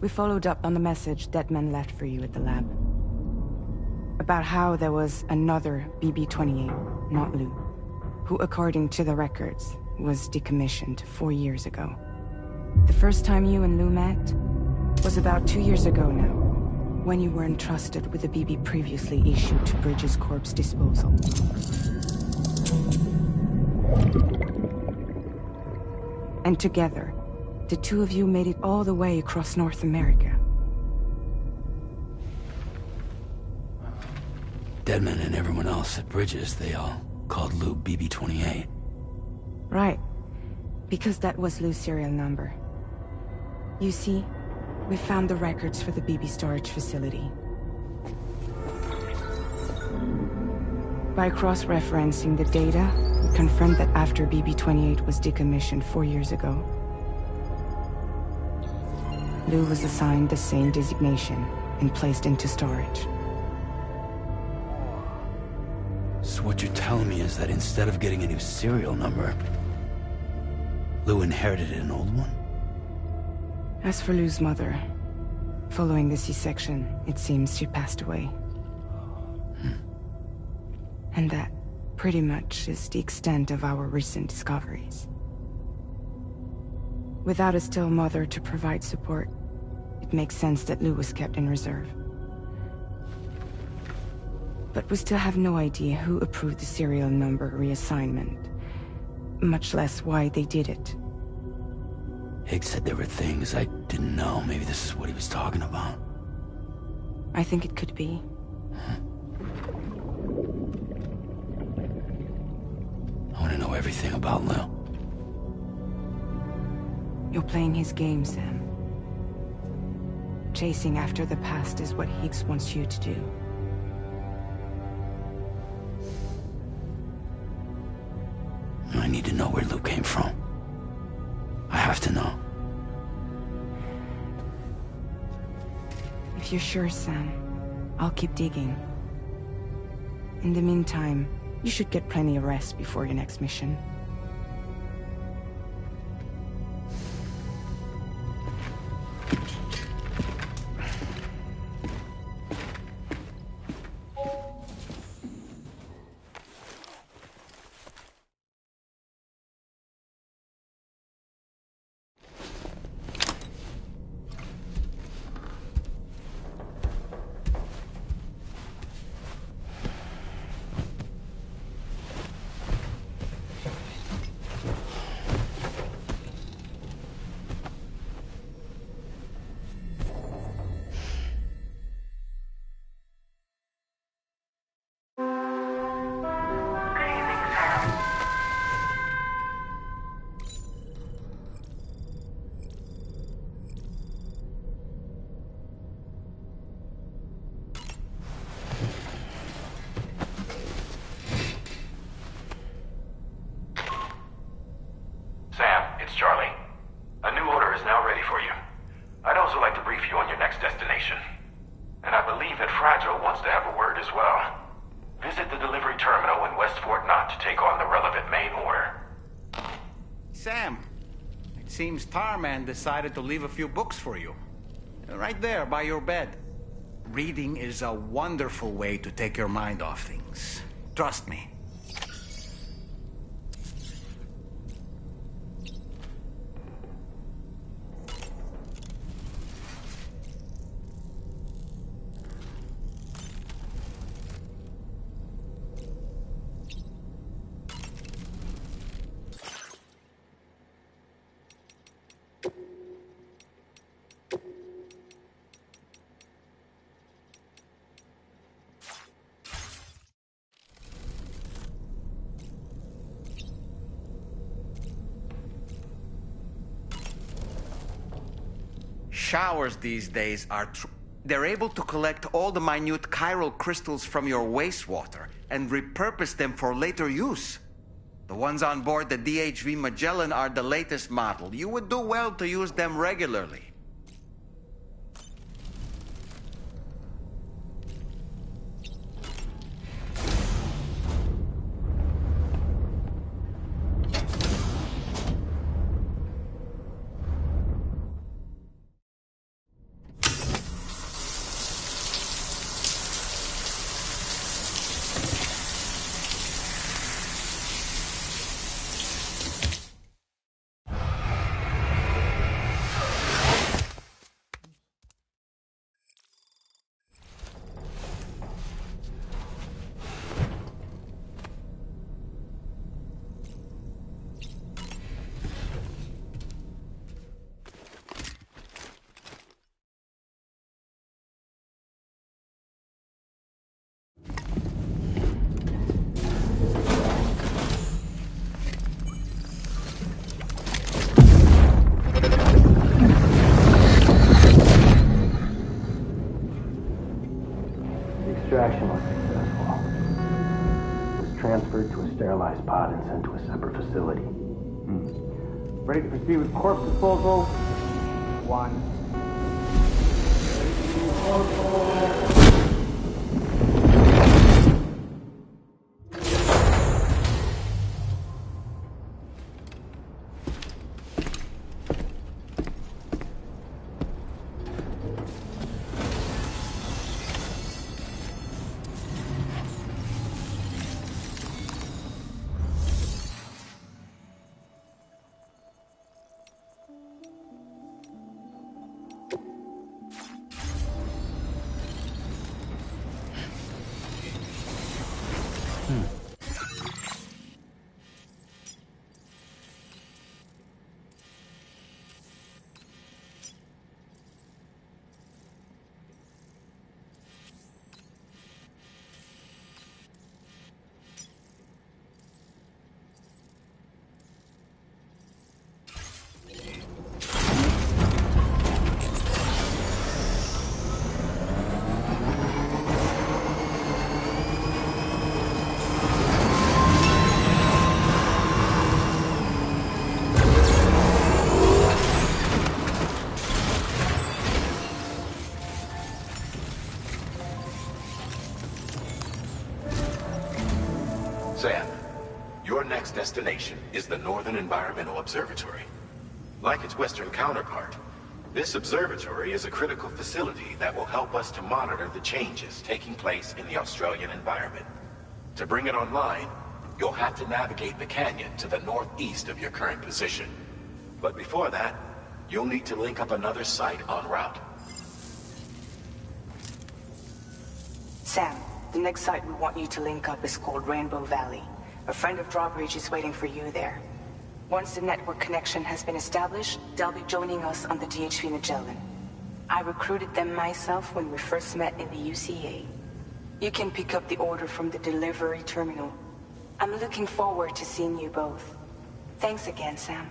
We followed up on the message Deadman left for you at the lab. About how there was another BB-28, not Lou, who, according to the records, was decommissioned 4 years ago. The first time you and Lou met was about 2 years ago now, when you were entrusted with the BB previously issued to Bridges Corp's disposal. And together, the two of you made it all the way across North America. Deadman and everyone else at Bridges, they all called Lou BB-28. Right. Because that was Lou's serial number. You see, we found the records for the BB storage facility. By cross-referencing the data, we confirmed that after BB-28 was decommissioned 4 years ago, Lou was assigned the same designation and placed into storage. So what you're telling me is that instead of getting a new serial number, Lou inherited an old one? As for Lou's mother, following the C-section, it seems she passed away. And that, pretty much, is the extent of our recent discoveries. Without a still mother to provide support, it makes sense that Lou was kept in reserve. But we still have no idea who approved the serial number reassignment, much less why they did it. Higgs said there were things I didn't know. Maybe this is what he was talking about. I think it could be. I want to know everything about Lou. You're playing his game, Sam. Chasing after the past is what Higgs wants you to do. I need to know where Lou came from. I have to know. If you're sure, Sam, I'll keep digging. In the meantime, you should get plenty of rest before your next mission. Sam, it's Charlie. A new order is now ready for you. I'd also like to brief you on your next destination. And I believe that Fragile wants to have a word as well. Visit the delivery terminal in West Fort Knott to take on the relevant main order. Sam, it seems Tarman decided to leave a few books for you. Right there, by your bed. Reading is a wonderful way to take your mind off things. Trust me. Showers these days are they're able to collect all the minute chiral crystals from your wastewater and repurpose them for later use. The ones on board the DHV Magellan are the latest model. You would do well to use them regularly. Extraction was successful. sterilized pod and sent to a separate facility. Ready to proceed with corpse disposal? 1. Sam, your next destination is the Northern Environmental Observatory. Like its Western counterpart, this observatory is a critical facility that will help us to monitor the changes taking place in the Australian environment. To bring it online, you'll have to navigate the canyon to the northeast of your current position. But before that, you'll need to link up another site en route. Sam, the next site we want you to link up is called Rainbow Valley. A friend of Drawbridge is waiting for you there. Once the network connection has been established, they'll be joining us on the DHV Magellan. I recruited them myself when we first met in the UCA. You can pick up the order from the delivery terminal. I'm looking forward to seeing you both. Thanks again, Sam.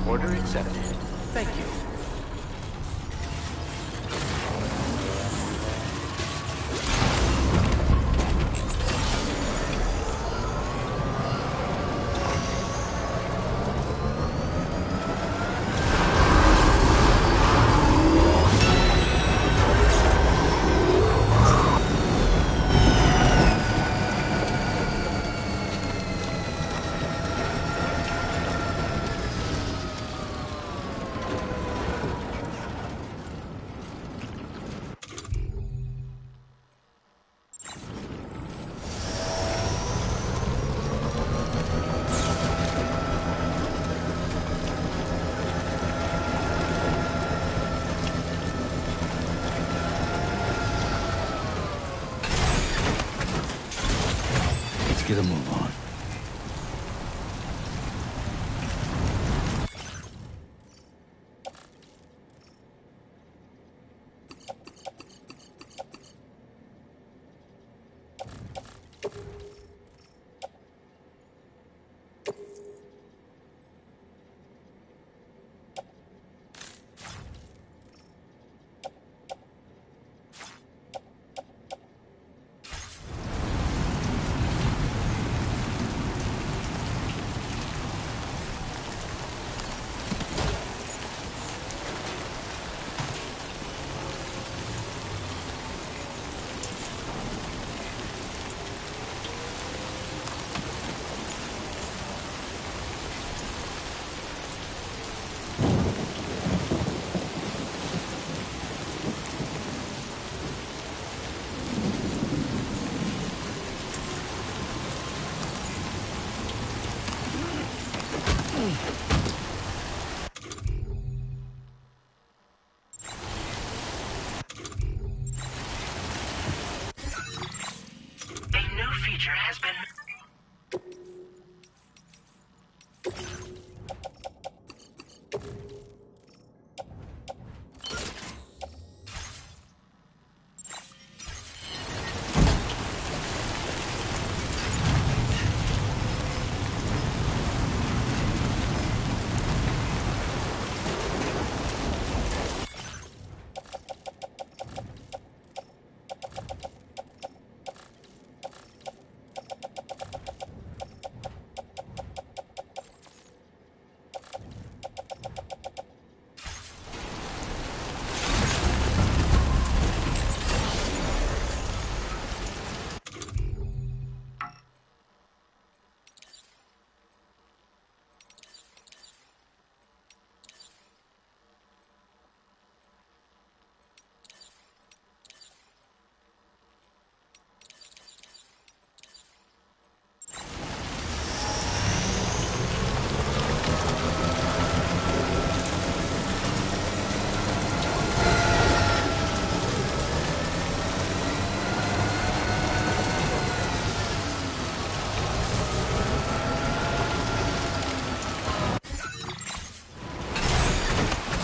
Order accepted. Thank you. get a move on. A new feature has been...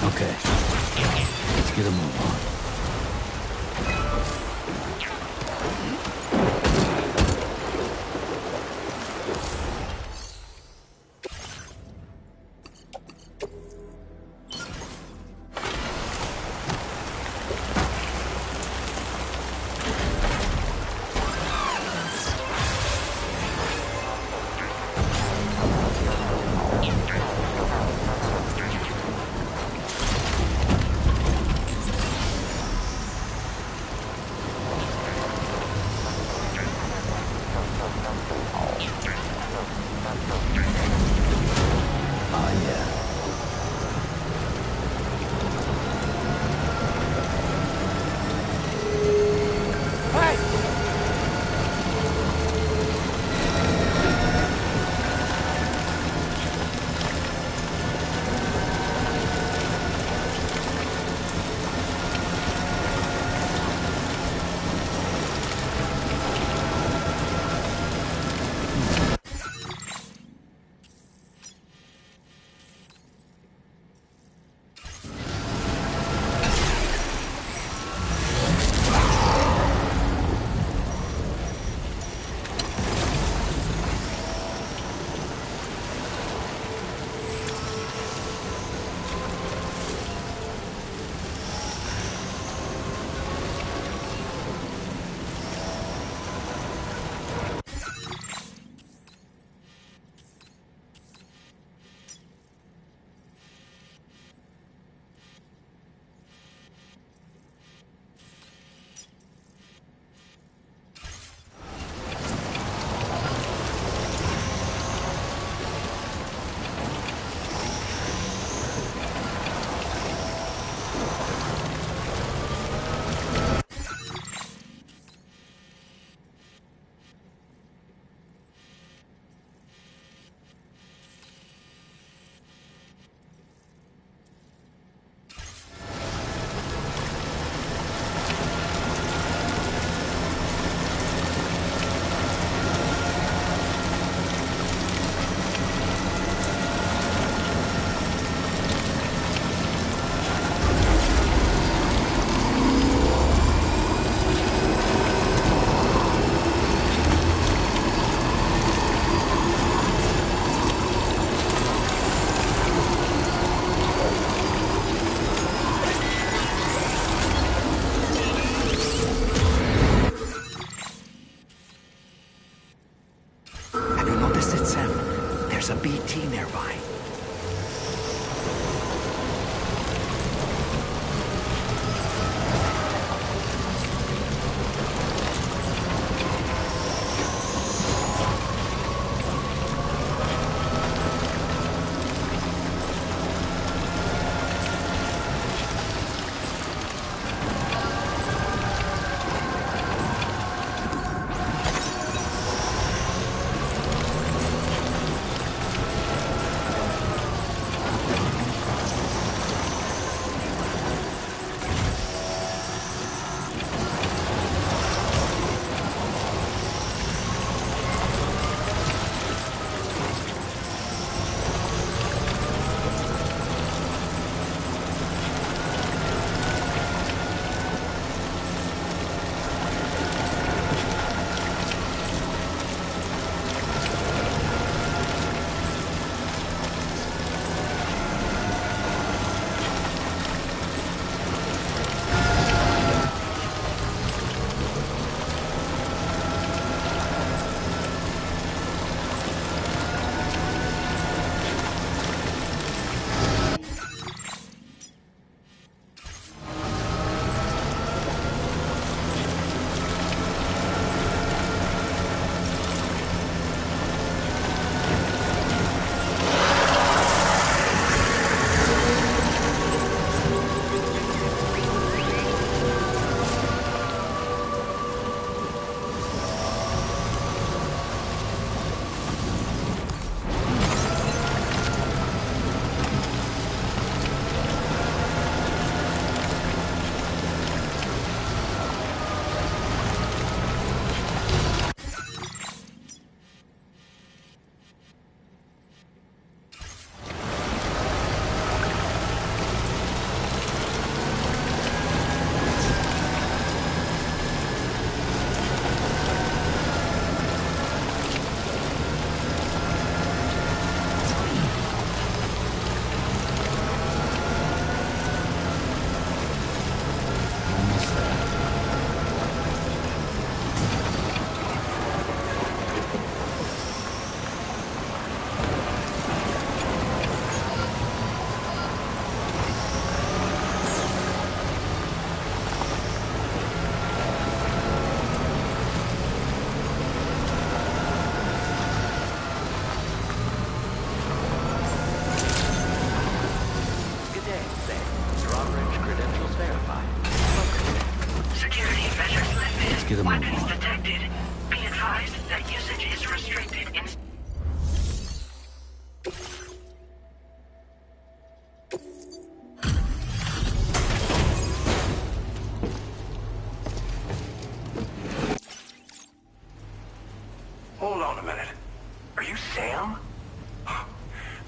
Okay, let's get a move on. get a move Weapons on. detected. Be advised that usage is restricted in... Hold on a minute. Are you Sam?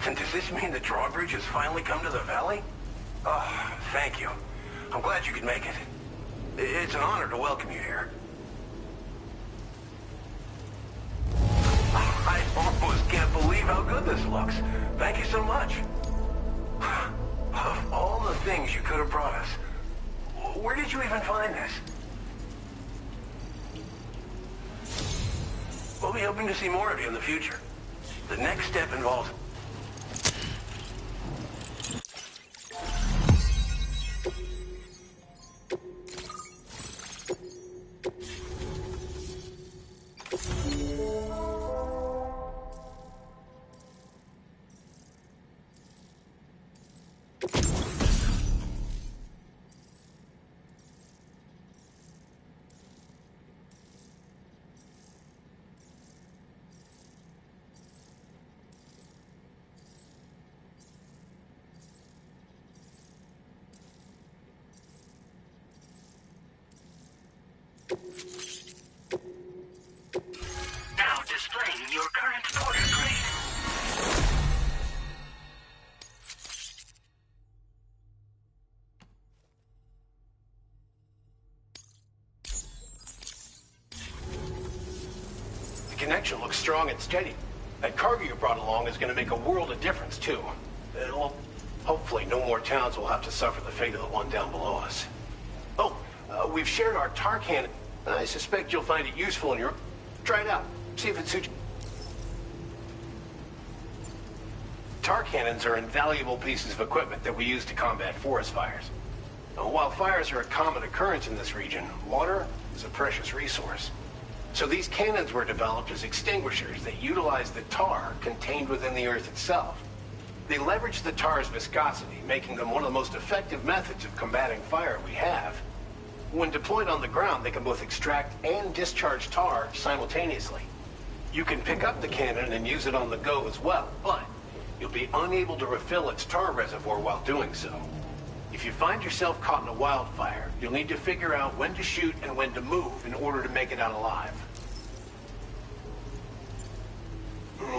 And does this mean the drawbridge has finally come to the valley? Oh, thank you. I'm glad you could make it. It's an honor to welcome you here. I almost can't believe how good this looks. Thank you so much. Of all the things you could have brought us, where did you even find this? We'll be hoping to see more of you in the future. The next step involves... Now displaying your current order grade. The connection looks strong and steady. That cargo you brought along is going to make a world of difference, too. Well, hopefully no more towns will have to suffer the fate of the one down below us. Oh, we've shared our tar cannon. I suspect you'll find it useful in your... Try it out. See if it suits you. Tar cannons are invaluable pieces of equipment that we use to combat forest fires. While fires are a common occurrence in this region, water is a precious resource. So these cannons were developed as extinguishers that utilize the tar contained within the earth itself. They leverage the tar's viscosity, making them one of the most effective methods of combating fire we have. When deployed on the ground, they can both extract and discharge tar simultaneously. You can pick up the cannon and use it on the go as well, but you'll be unable to refill its tar reservoir while doing so. If you find yourself caught in a wildfire, you'll need to figure out when to shoot and when to move in order to make it out alive.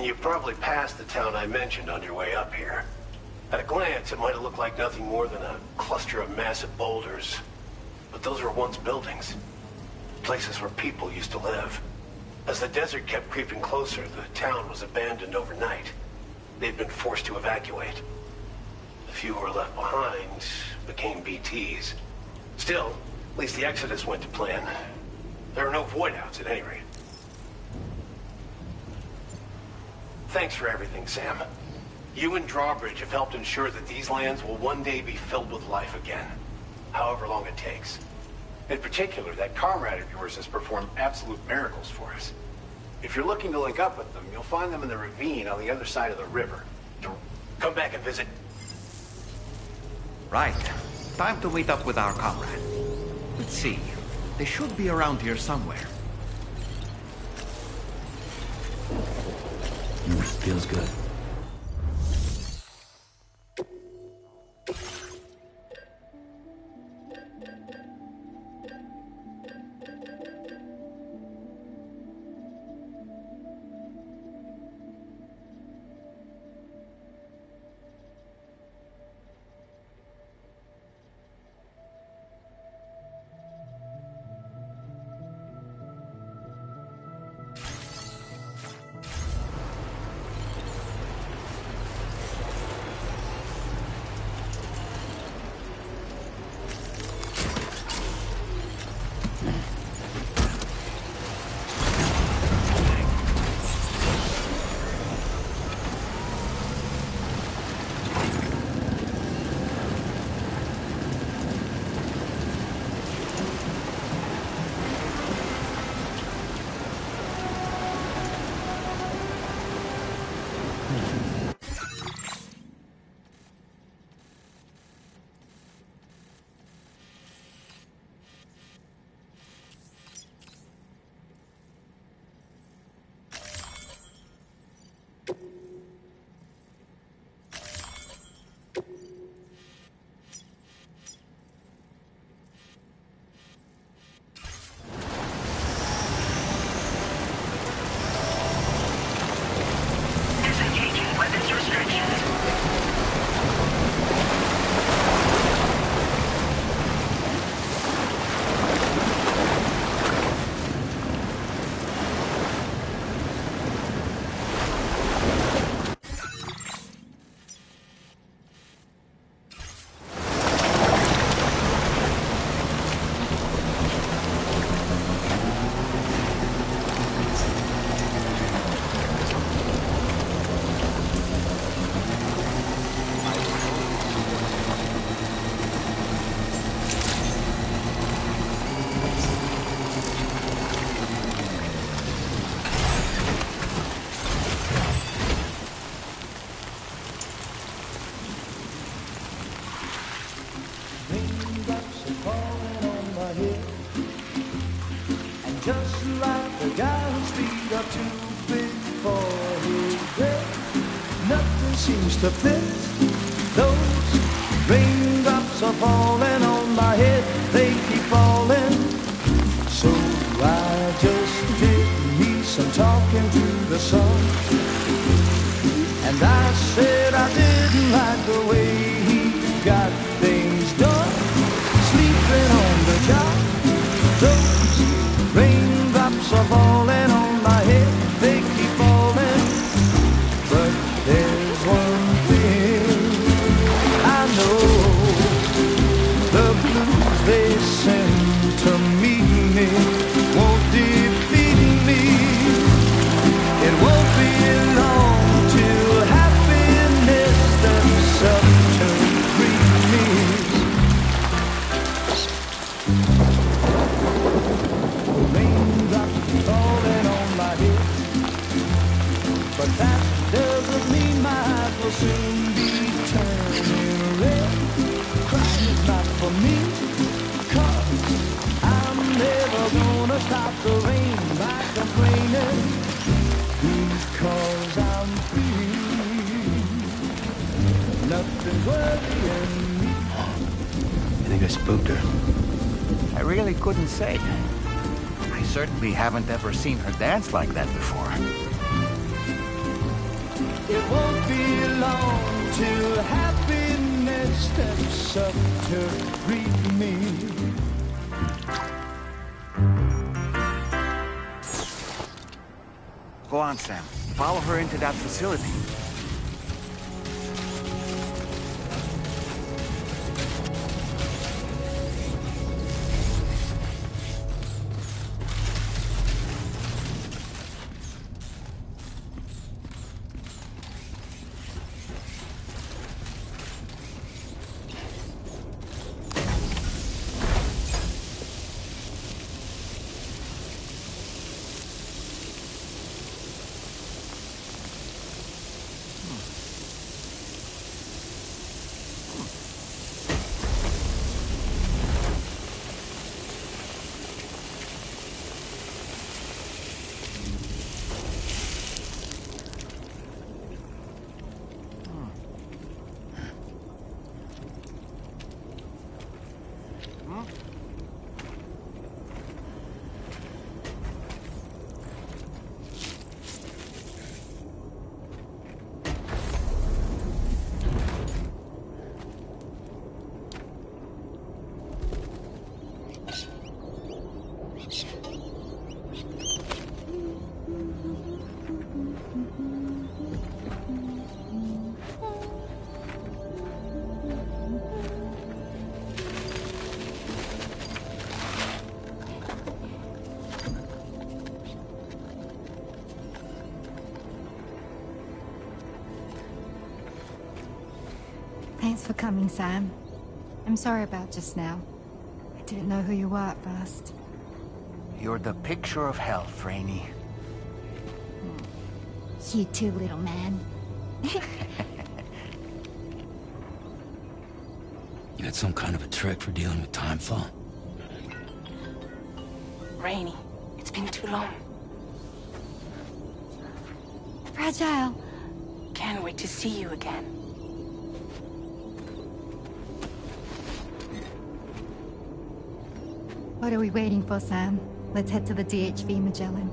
You've probably passed the town I mentioned on your way up here. At a glance, it might have looked like nothing more than a cluster of massive boulders. But those were once buildings. Places where people used to live. As the desert kept creeping closer, the town was abandoned overnight. They'd been forced to evacuate. The few who were left behind became BTs. Still, at least the exodus went to plan. There are no void-outs at any rate. Thanks for everything, Sam. You and Drawbridge have helped ensure that these lands will one day be filled with life again, however long it takes. In particular, that comrade of yours has performed absolute miracles for us. If you're looking to link up with them, you'll find them in the ravine on the other side of the river. Come back and visit. Right. Time to meet up with our comrade. Let's see. They should be around here somewhere. Feels good. Raindrops are falling on my head. And just like the guy whose feet are too big for his bed, nothing seems to fit. Those raindrops are falling on my head. They keep falling. So I just did me some talking to the sun. And I said I didn't like the way he got things done. Sleeping on the job. Those raindrops are falling on my head. They keep falling. But there's one thing I know. The blues they send to meet me won't defeat me. It won't be long till happiness steps up to greet me. Raindrops falling on my head, but that doesn't mean my eyes will soon be turning red. Crying is not for me, 'cause I'm never gonna stop the rain by complaining, because I'm free. Nothing's worrying me. I think I spooked her. I really couldn't say. I certainly haven't ever seen her dance like that before. It won't be long till happiness steps up to greet me. Go on, Sam. Follow her into that facility. Thanks for coming, Sam. I'm sorry about just now. I didn't know who you were at first. You're the picture of health, Rainey. You too, little man. You got some kind of a trick for dealing with time fall? Rainey, it's been too long. Fragile. Can't wait to see you again. What are we waiting for, Sam? Let's head to the DHV Magellan.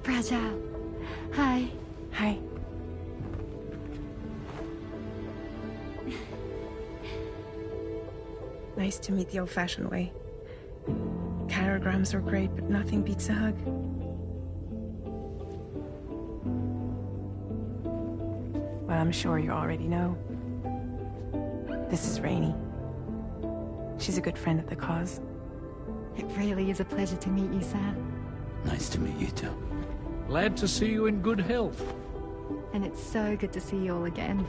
Fragile. Hi. Hi. Nice to meet the old-fashioned way. Chirograms are great, but nothing beats a hug. Well, I'm sure you already know. This is Rainey. She's a good friend of the cause. It really is a pleasure to meet you, Sam. Nice to meet you too. Glad to see you in good health. And it's so good to see you all again.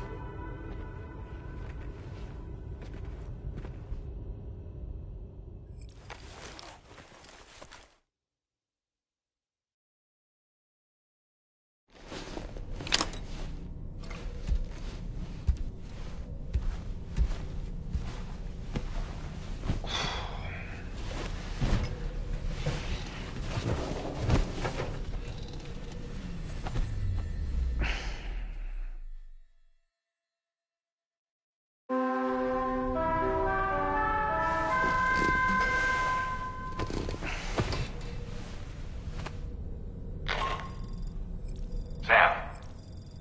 Sam,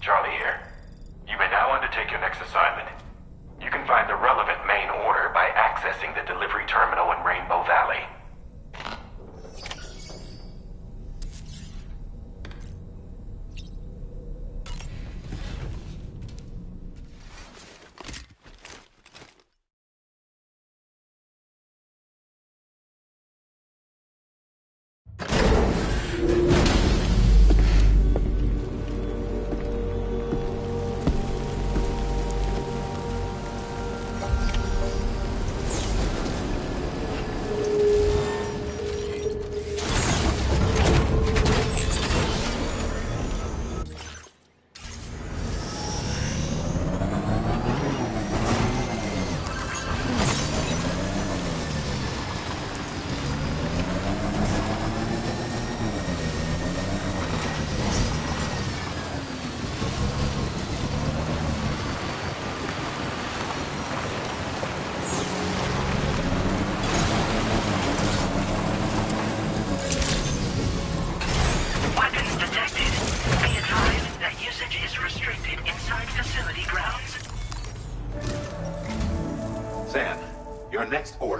Charlie here. You may now undertake your next assignment. You can find the relevant main order by accessing the delivery terminal in Rainbow Valley.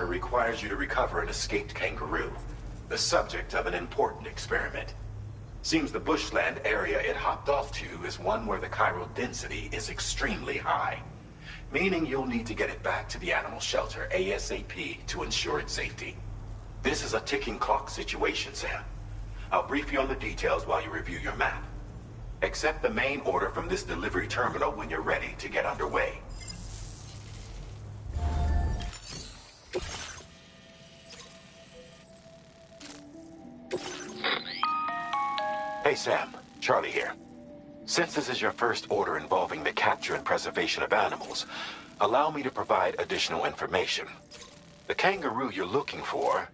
Requires you to recover an escaped kangaroo, the subject of an important experiment. Seems the bushland area it hopped off to is one where the chiral density is extremely high, meaning you'll need to get it back to the animal shelter ASAP to ensure its safety. This is a ticking clock situation, Sam. I'll brief you on the details while you review your map. Accept the main order from this delivery terminal when you're ready to get underway. Hey Sam, Charlie here. Since this is your first order involving the capture and preservation of animals, allow me to provide additional information. The kangaroo you're looking for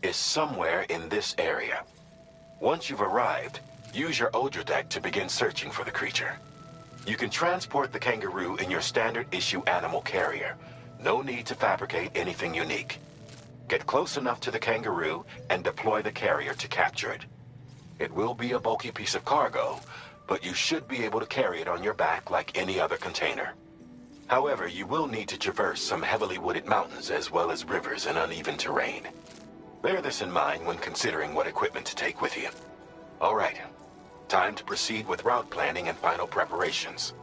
is somewhere in this area. Once you've arrived, use your Odra deck to begin searching for the creature. You can transport the kangaroo in your standard issue animal carrier. No need to fabricate anything unique. Get close enough to the kangaroo and deploy the carrier to capture it. It will be a bulky piece of cargo, but you should be able to carry it on your back like any other container. However, you will need to traverse some heavily wooded mountains as well as rivers and uneven terrain. Bear this in mind when considering what equipment to take with you. All right, time to proceed with route planning and final preparations.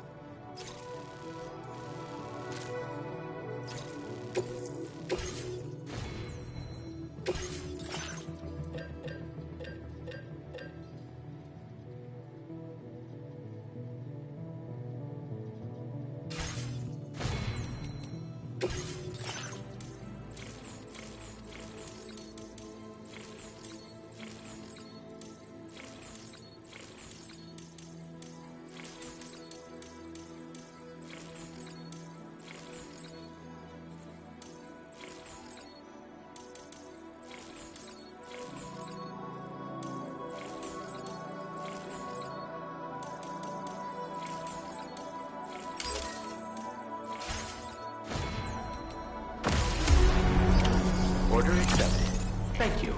Order accepted. Thank you.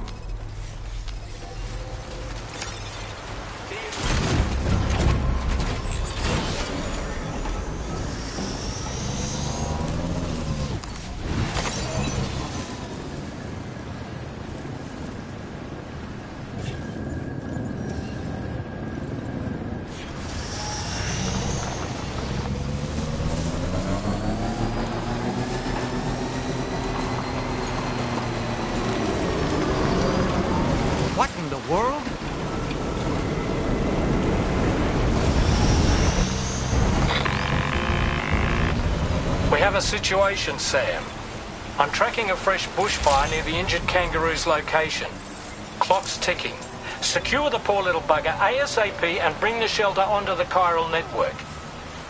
world? We have a situation, Sam. I'm tracking a fresh bushfire near the injured kangaroo's location. Clock's ticking. Secure the poor little bugger ASAP and bring the shelter onto the chiral network.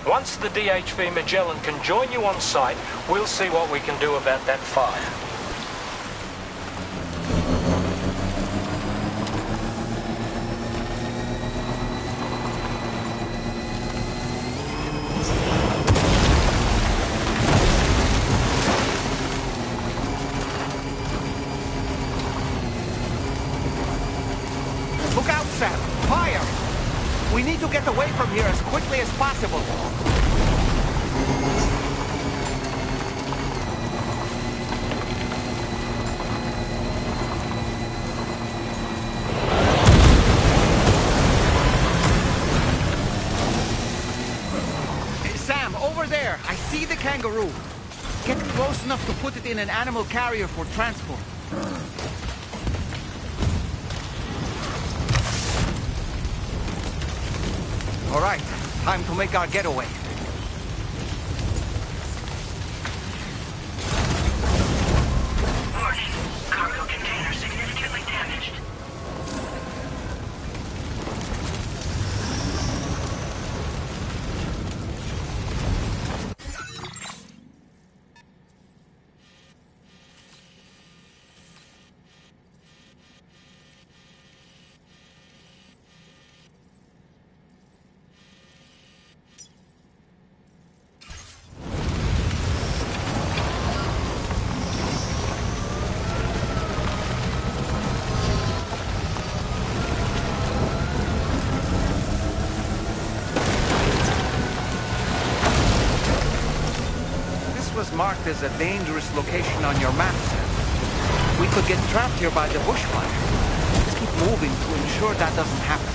Once the DHV Magellan can join you on site, we'll see what we can do about that fire. Look out, Sam! Fire! We need to get away from here as quickly as possible. Hey, Sam, over there! I see the kangaroo. Get close enough to put it in an animal carrier for transport. All right, time to make our getaway. Warning. Cargo container significantly damaged. Marked as a dangerous location on your map, Sam. We could get trapped here by the bushfire. Let's keep moving to ensure that doesn't happen.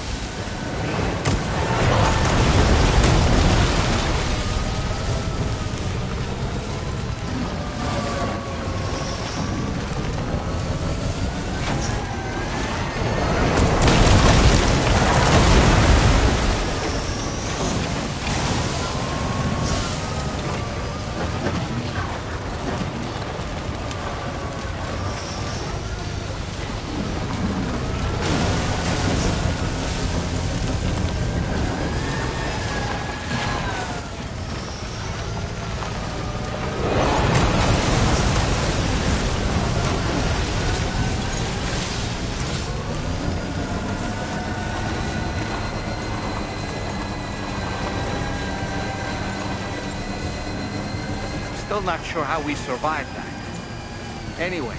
Still not sure how we survived that. Anyway,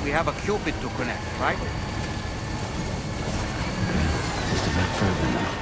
we have a Cupid to connect, right? Just a bit further now.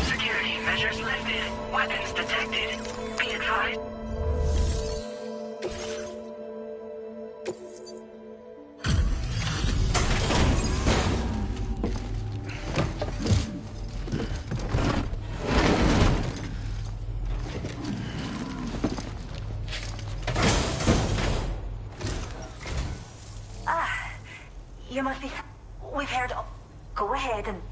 Security measures lifted. Weapons detected. Be advised. You must be... We've heard... Go ahead and...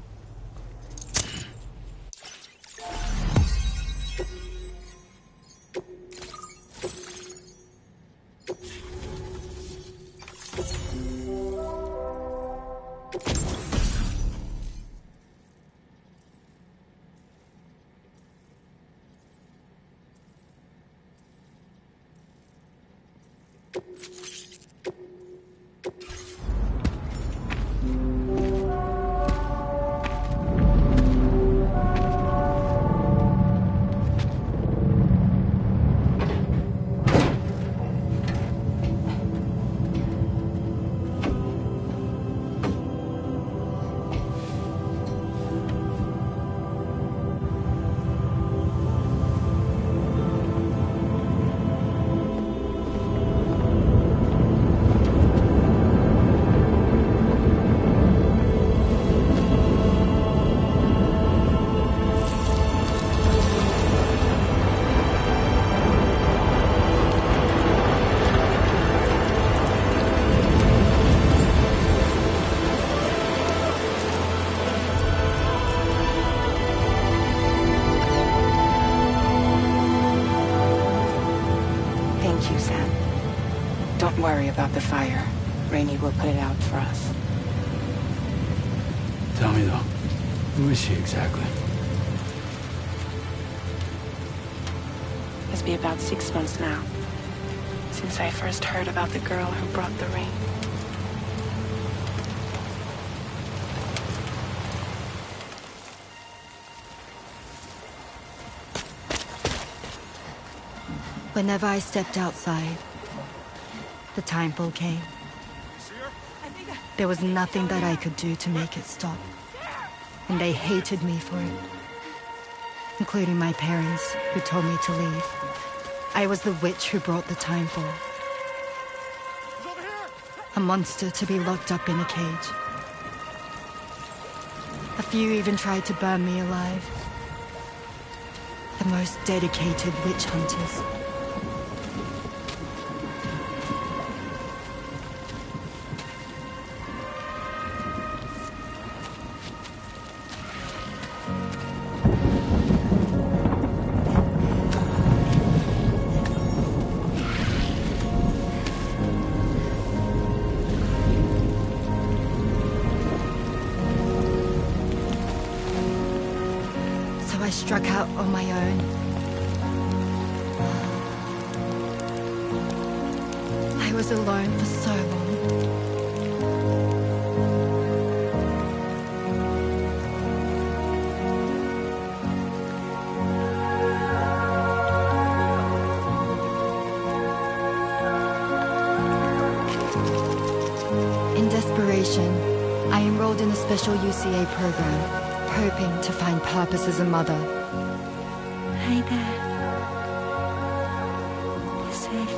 worry about the fire. Rainey will put it out for us. Tell me though, who is she exactly? It's been about 6 months now, since I first heard about the girl who brought the ring. Whenever I stepped outside, the timefall came. There was nothing that I could do to make it stop. And they hated me for it. Including my parents, who told me to leave. I was the witch who brought the timefall. A monster to be locked up in a cage. A few even tried to burn me alive. The most dedicated witch hunters. I struck out on my own. I was alone for so long. In desperation, I enrolled in a special UCA program. Hoping to find purpose as a mother. Hi there. You're safe.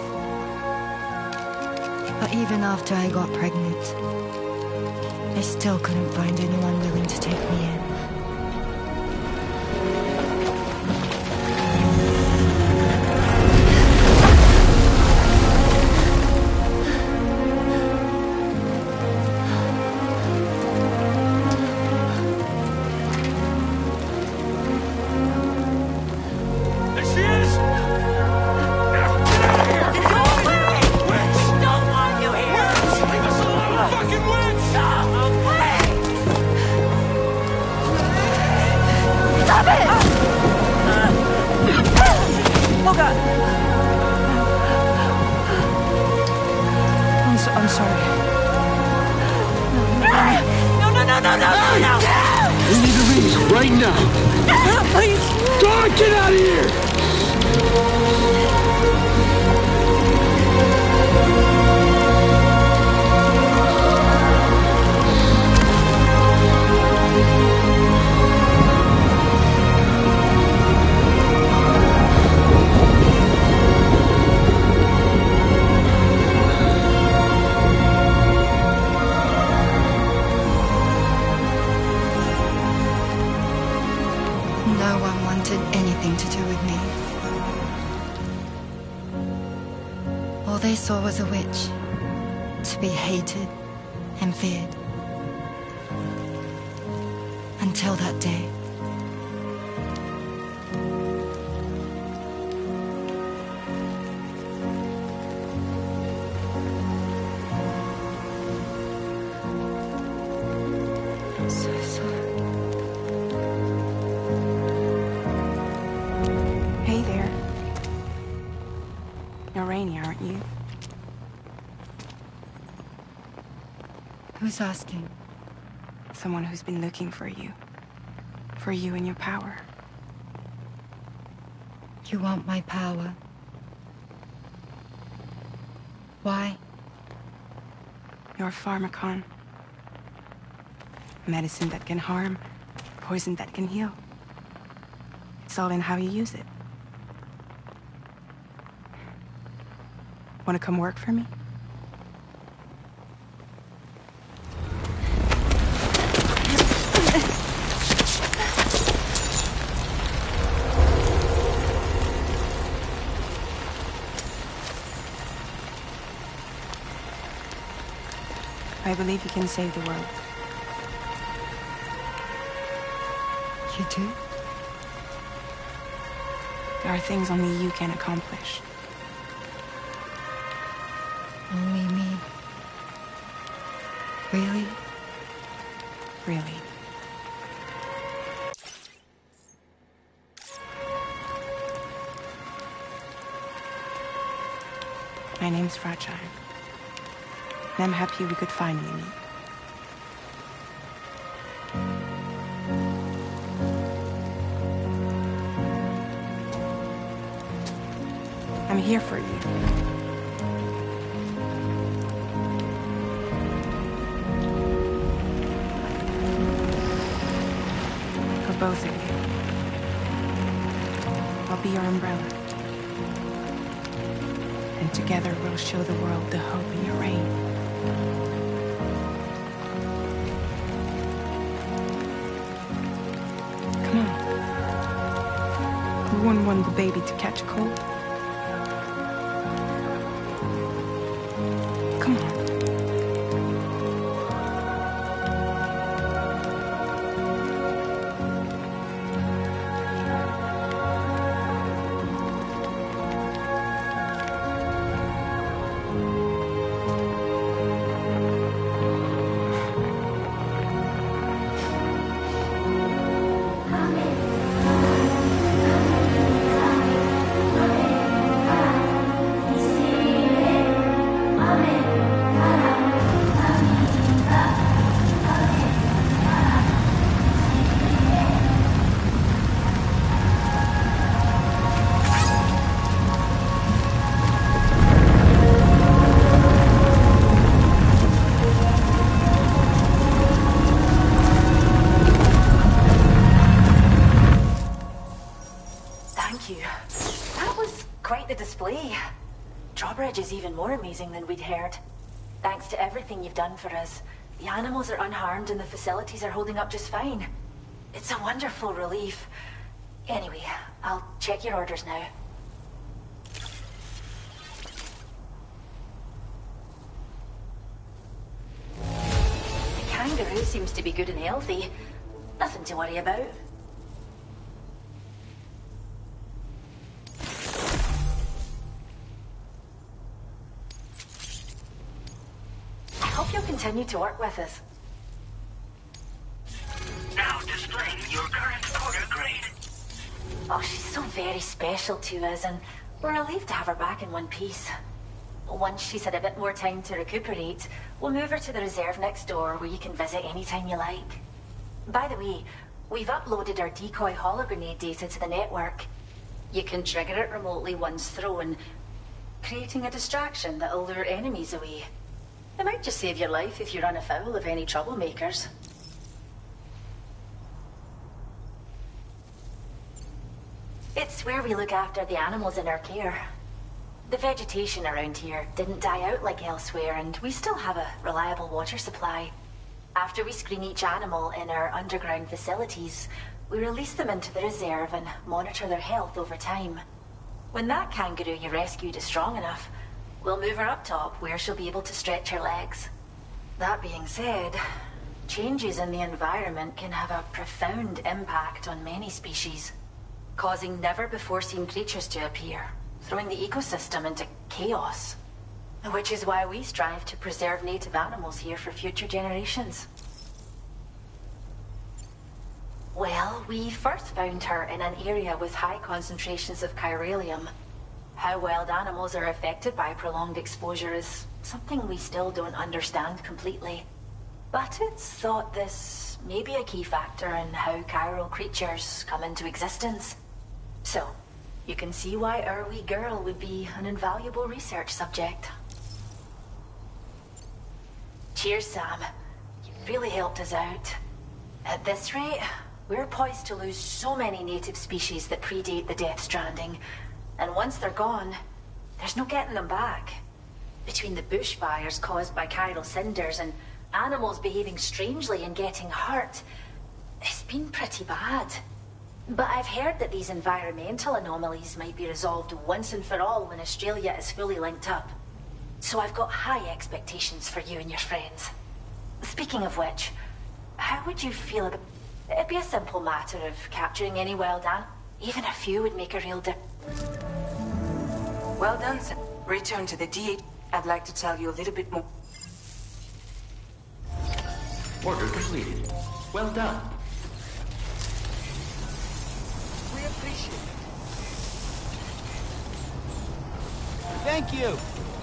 But even after I got pregnant, I still couldn't find anyone willing to take me in. I'm sorry. No! We need to leave right now. Please. God, get out of here! No one wanted anything to do with me. All they saw was a witch, to be hated and feared. Until that day. I'm so sorry. Hey there. You're Rainey, aren't you? Who's asking? Someone who's been looking for you. For you and your power. You want my power? Why? You're a pharmacon. Medicine that can harm, poison that can heal. It's all in how you use it. Want to come work for me? I believe you can save the world. You do? There are things only you can accomplish. Only Really? Really. My name's Fragile. And I'm happy we could finally meet. I'm here for you. For both of you. I'll be your umbrella. And together we'll show the world the hope in your reign. Come on. Who wouldn't want the baby to catch a cold? Come on. Is even more amazing than we'd heard. Thanks to everything you've done for us, the animals are unharmed and the facilities are holding up just fine. It's a wonderful relief. Anyway, I'll check your orders now. The kangaroo seems to be good and healthy. Nothing to worry about. You'll continue to work with us. Now displaying your current order grade. Oh, she's so very special to us, and we're relieved to have her back in one piece. Once she's had a bit more time to recuperate, we'll move her to the reserve next door where you can visit anytime you like. By the way, we've uploaded our decoy hologrenade data to the network. You can trigger it remotely once thrown, creating a distraction that'll lure enemies away. It might just save your life if you run afoul of any troublemakers. It's where we look after the animals in our care. The vegetation around here didn't die out like elsewhere, and we still have a reliable water supply. After we screen each animal in our underground facilities, we release them into the reserve and monitor their health over time. When that kangaroo you rescued is strong enough, we'll move her up top where she'll be able to stretch her legs. That being said, changes in the environment can have a profound impact on many species, causing never-before-seen creatures to appear, throwing the ecosystem into chaos. Which is why we strive to preserve native animals here for future generations. Well, we first found her in an area with high concentrations of chiralium. How wild animals are affected by prolonged exposure is something we still don't understand completely. But it's thought this may be a key factor in how chiral creatures come into existence. So, you can see why our wee girl would be an invaluable research subject. Cheers, Sam. You've really helped us out. At this rate, we're poised to lose so many native species that predate the Death.Stranding. And once they're gone, there's no getting them back. Between the bushfires caused by chiral cinders and animals behaving strangely and getting hurt, it's been pretty bad. But I've heard that these environmental anomalies might be resolved once and for all when Australia is fully linked up. So I've got high expectations for you and your friends. Speaking of which, how would you feel about... It'd be a simple matter of capturing any wild animal. Even a few would make a real difference. Well done, sir. Return to the DH. I'd like to tell you a little bit more. Order completed. Well done. We appreciate it. Thank you.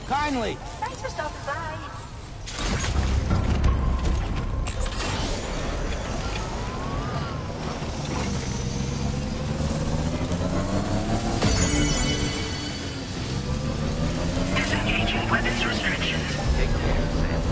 Kindly. Thanks for stopping by. Disengaging weapons restrictions. Take care, Sam.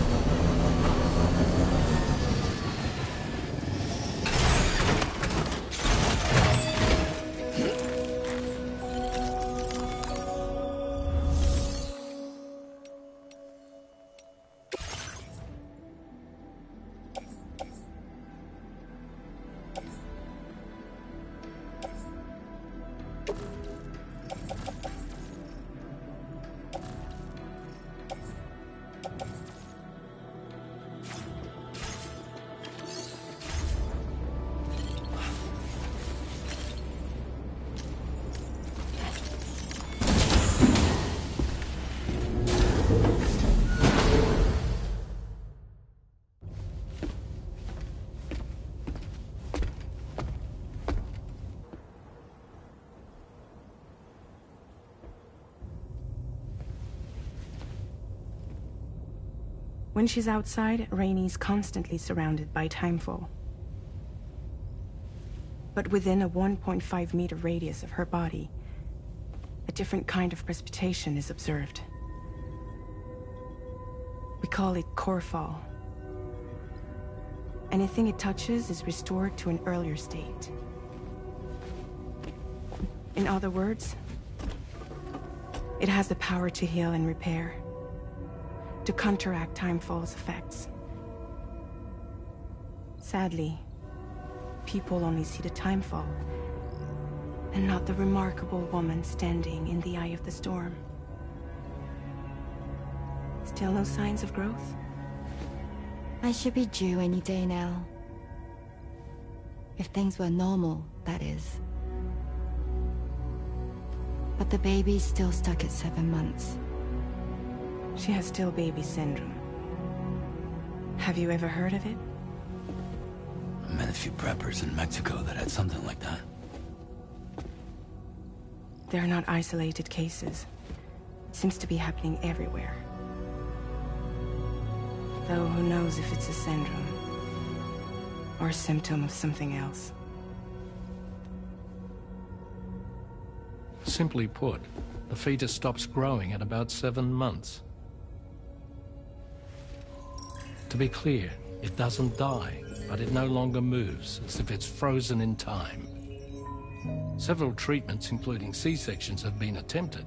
When she's outside, Rainey's constantly surrounded by timefall. But within a 1.5-meter radius of her body, a different kind of precipitation is observed. We call it core fall. Anything it touches is restored to an earlier state. In other words, it has the power to heal and repair, to counteract timefall's effects. Sadly, people only see the timefall, and not the remarkable woman standing in the eye of the storm. Still no signs of growth? I should be due any day now. If things were normal, that is. But the baby's still stuck at 7 months. She has still baby syndrome. Have you ever heard of it? I met a few preppers in Mexico that had something like that. They're not isolated cases. It seems to be happening everywhere. Though who knows if it's a syndrome or a symptom of something else. Simply put, the fetus stops growing at about 7 months. To be clear, it doesn't die, but it no longer moves, as if it's frozen in time. Several treatments, including C-sections, have been attempted.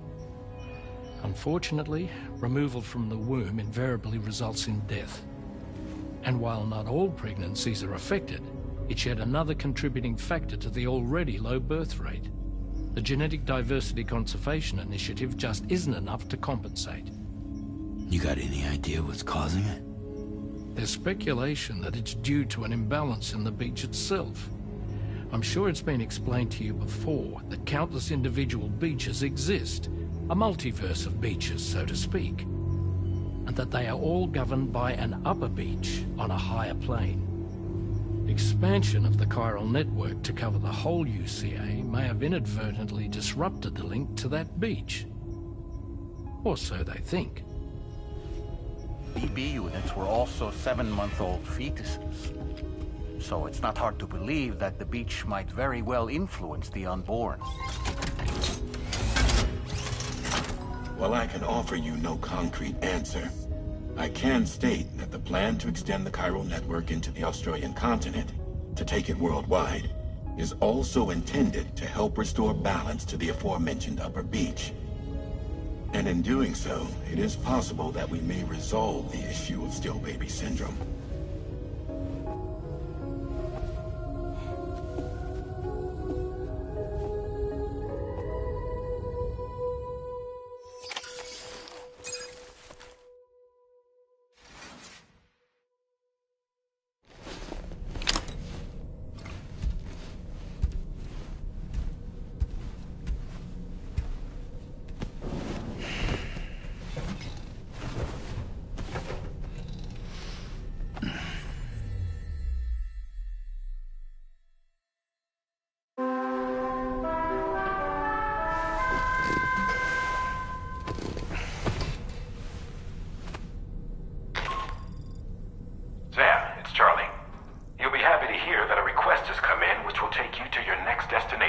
Unfortunately, removal from the womb invariably results in death. And while not all pregnancies are affected, it's yet another contributing factor to the already low birth rate. The Genetic Diversity Conservation Initiative just isn't enough to compensate. You got any idea what's causing it? There's speculation that it's due to an imbalance in the beach itself. I'm sure it's been explained to you before that countless individual beaches exist, a multiverse of beaches, so to speak, and that they are all governed by an upper beach on a higher plane. Expansion of the chiral network to cover the whole UCA may have inadvertently disrupted the link to that beach. Or so they think. BB units were also 7-month-old fetuses. So it's not hard to believe that the beach might very well influence the unborn. While I can offer you no concrete answer, I can state that the plan to extend the chiral network into the Australian continent, to take it worldwide, is also intended to help restore balance to the aforementioned upper beach. And in doing so, it is possible that we may resolve the issue of still baby syndrome.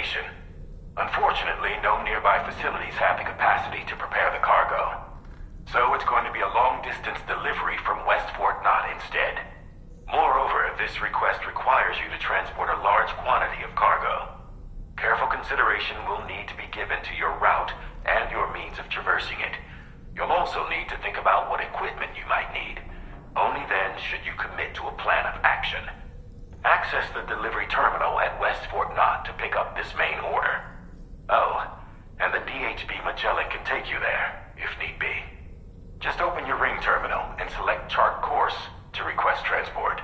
destination. Unfortunately, no nearby facilities have the capacity to prepare the cargo. So it's going to be a long-distance delivery from West Fort Knott instead. Moreover, this request requires you to transport a large quantity of cargo. Careful consideration will need to be given to your route and your means of traversing it. You'll also need to think about what equipment you might need. Only then should you commit to a plan of action. Access the delivery terminal at West Fort Knott to pick up this main order. Oh, and the DHB Magellan can take you there, if need be. Just open your ring terminal and select chart course to request transport.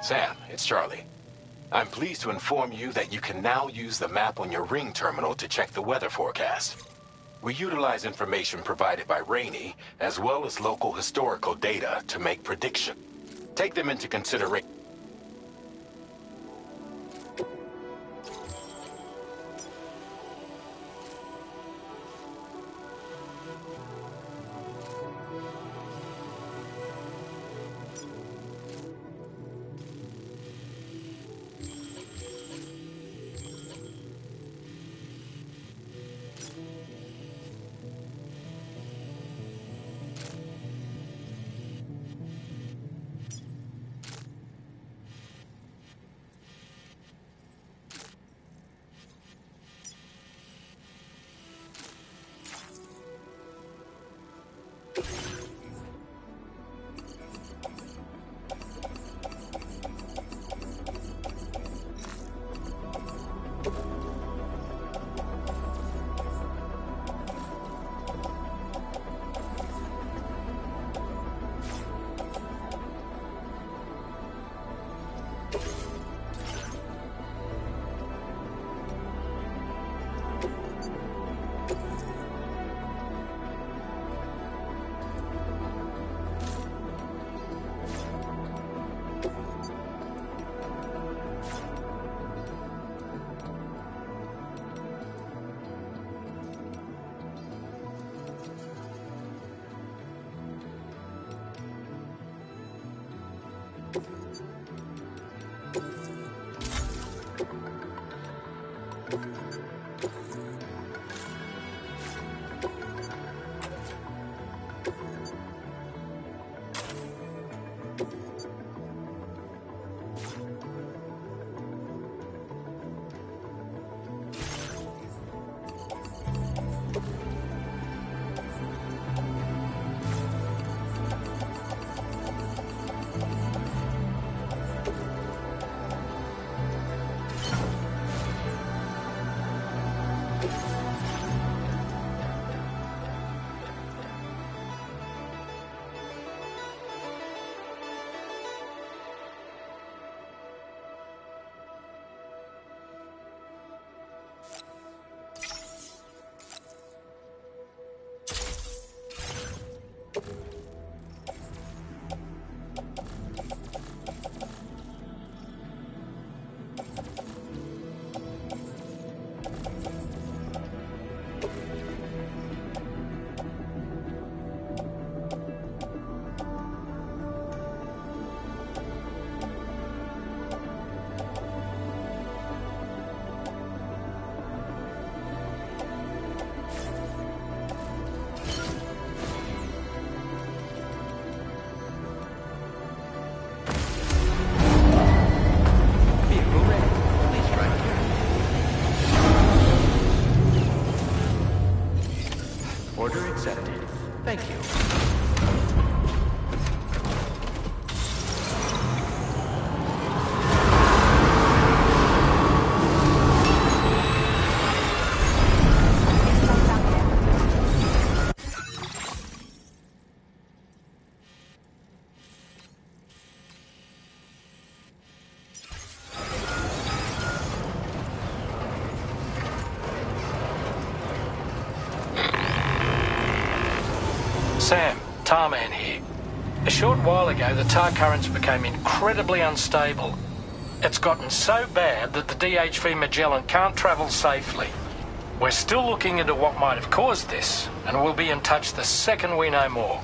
Sam, it's Charlie. I'm pleased to inform you that you can now use the map on your ring terminal to check the weather forecast. We utilize information provided by Rainey, as well as local historical data to make predictions. Take them into consideration. Order accepted. Thank you. Sam, Tarman here. A short while ago, the tar currents became incredibly unstable. It's gotten so bad that the DHV Magellan can't travel safely. We're still looking into what might have caused this, and we'll be in touch the second we know more.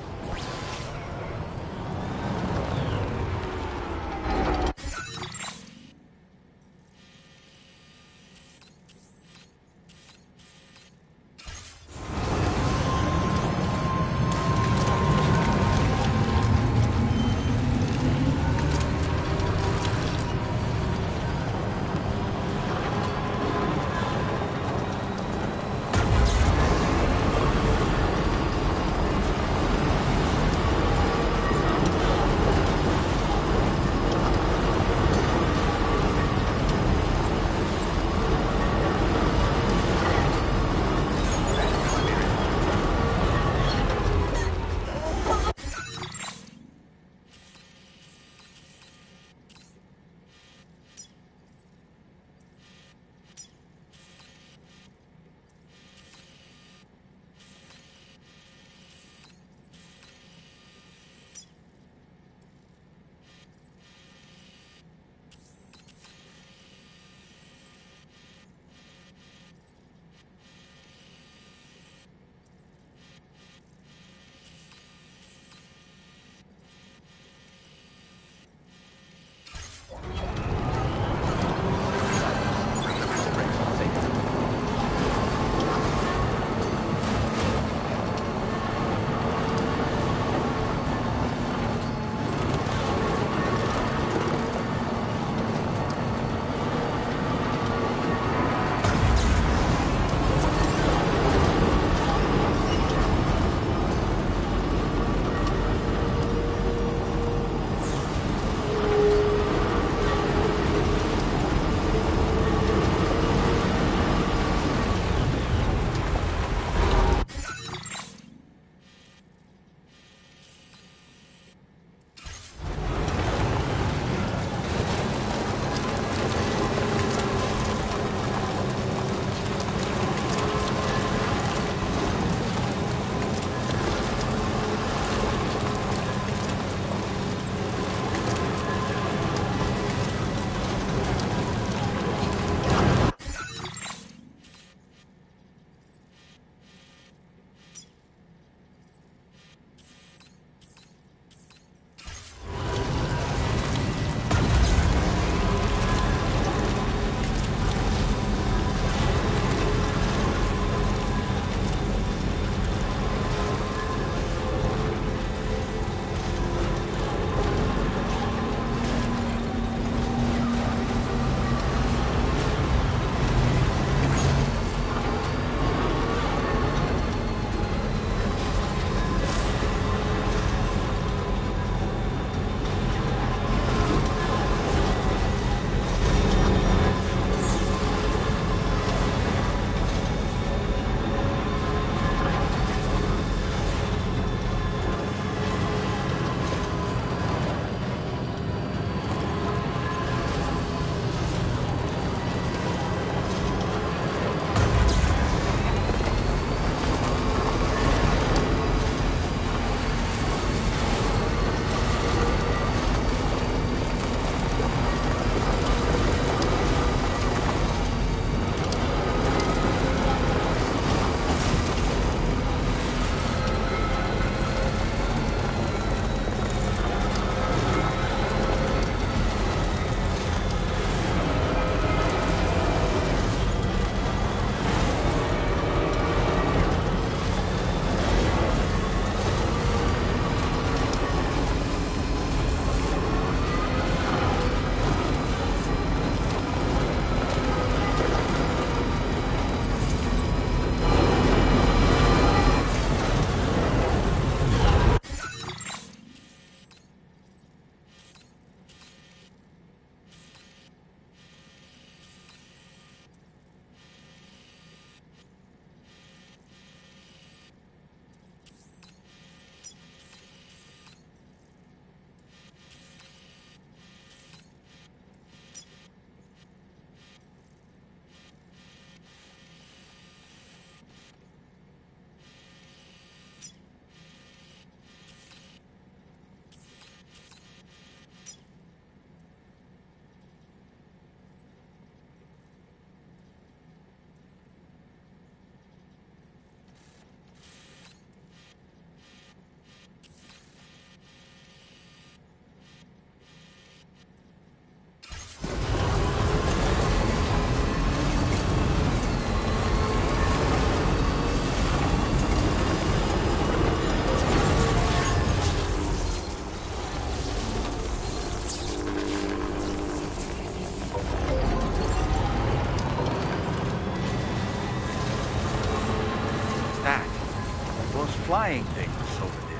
flying things over there.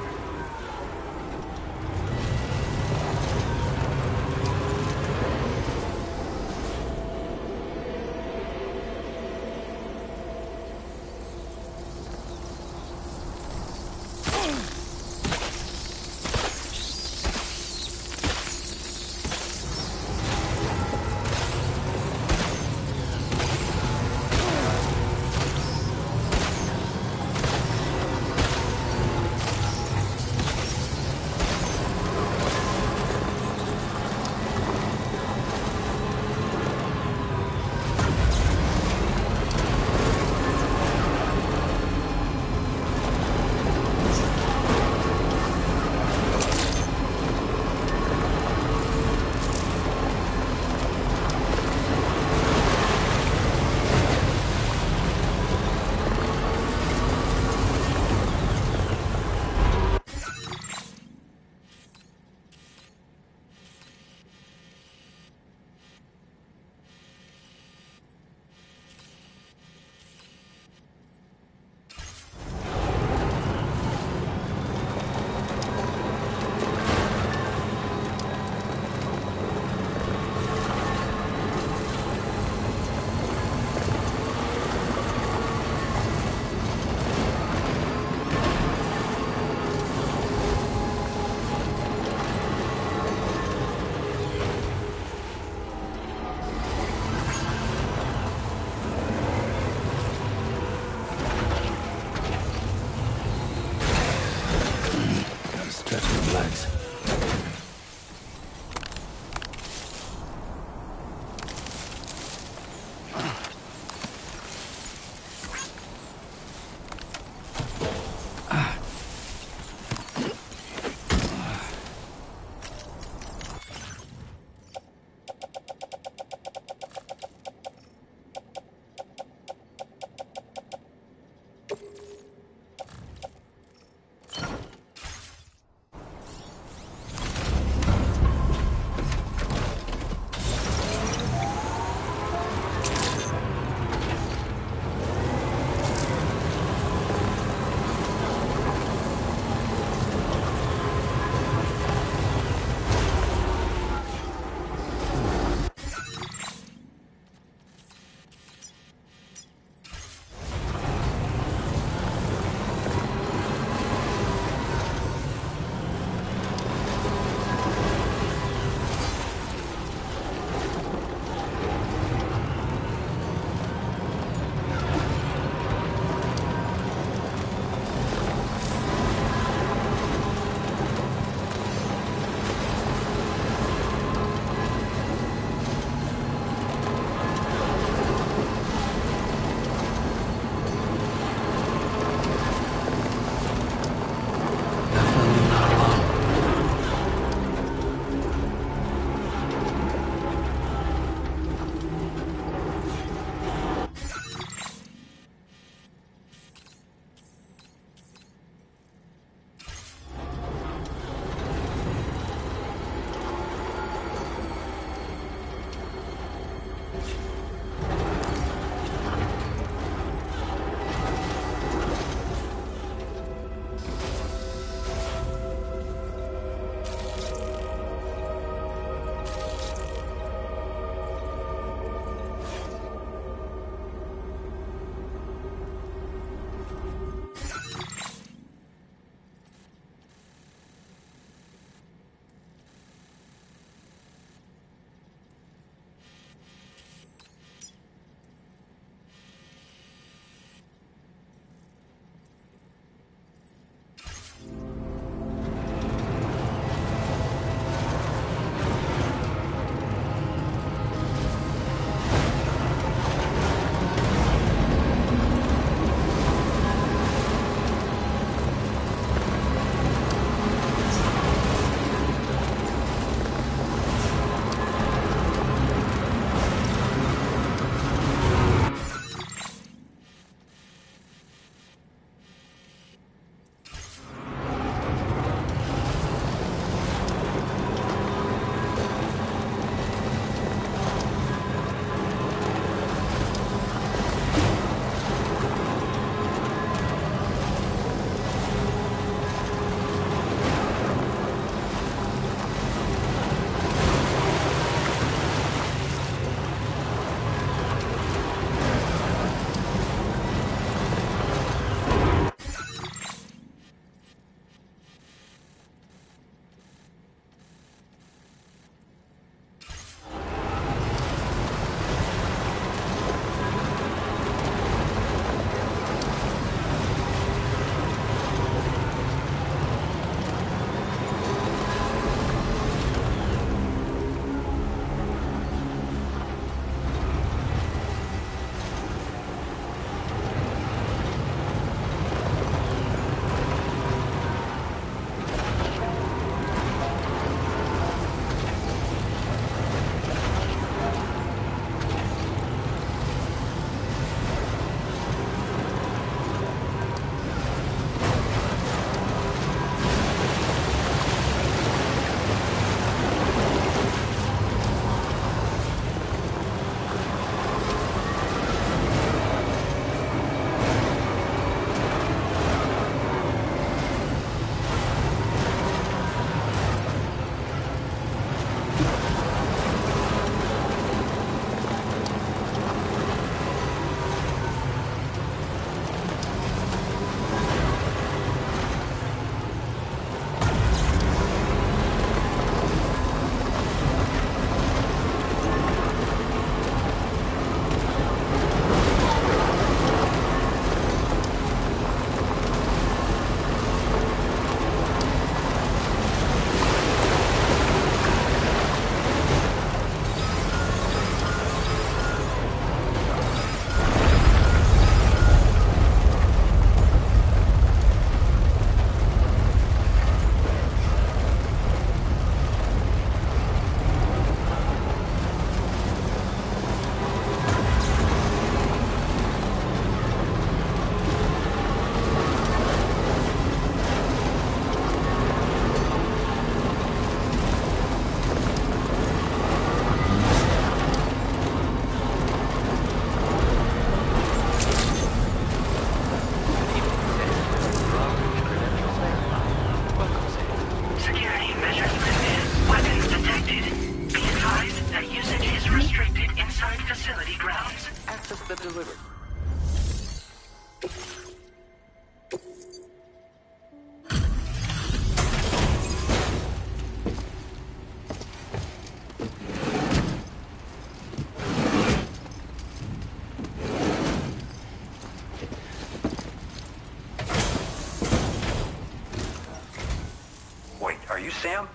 Sam?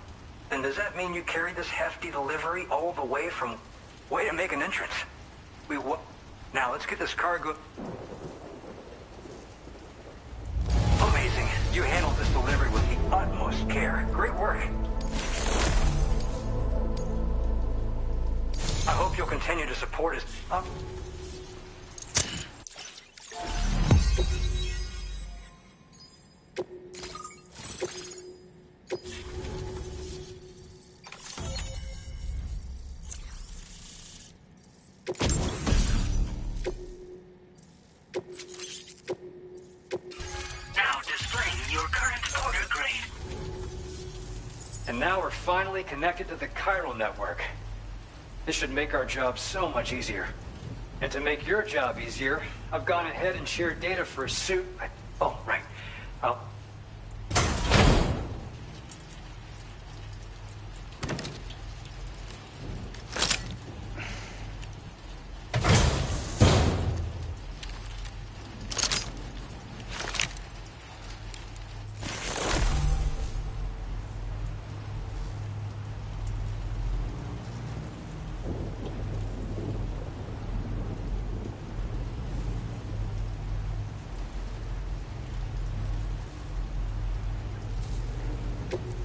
Then does that mean you carried this hefty delivery all the way from... Way to make an entrance. Now, let's get this cargo... Amazing. You handled this delivery with the utmost care. Great work. I hope you'll continue to support us. And now we're finally connected to the chiral network. This should make our job so much easier. And to make your job easier, I've gone ahead and shared data for a suit. Oh, right.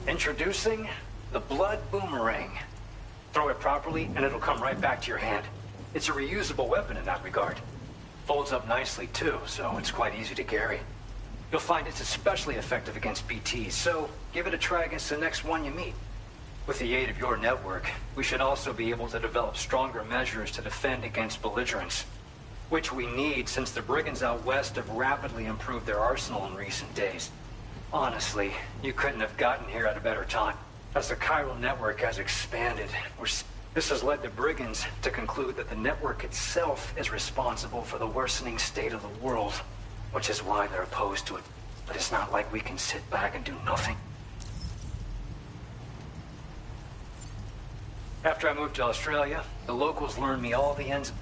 Introducing the Blood Boomerang. Throw it properly and it'll come right back to your hand. It's a reusable weapon in that regard. Folds up nicely too, so it's quite easy to carry. You'll find it's especially effective against BTs, so give it a try against the next one you meet. With the aid of your network, we should also be able to develop stronger measures to defend against belligerents, which we need since the brigands out west have rapidly improved their arsenal in recent days. Honestly, you couldn't have gotten here at a better time. As the chiral network has expanded, this has led the brigands to conclude that the network itself is responsible for the worsening state of the world, which is why they're opposed to it. But it's not like we can sit back and do nothing. After I moved to Australia, the locals learned me all the ends.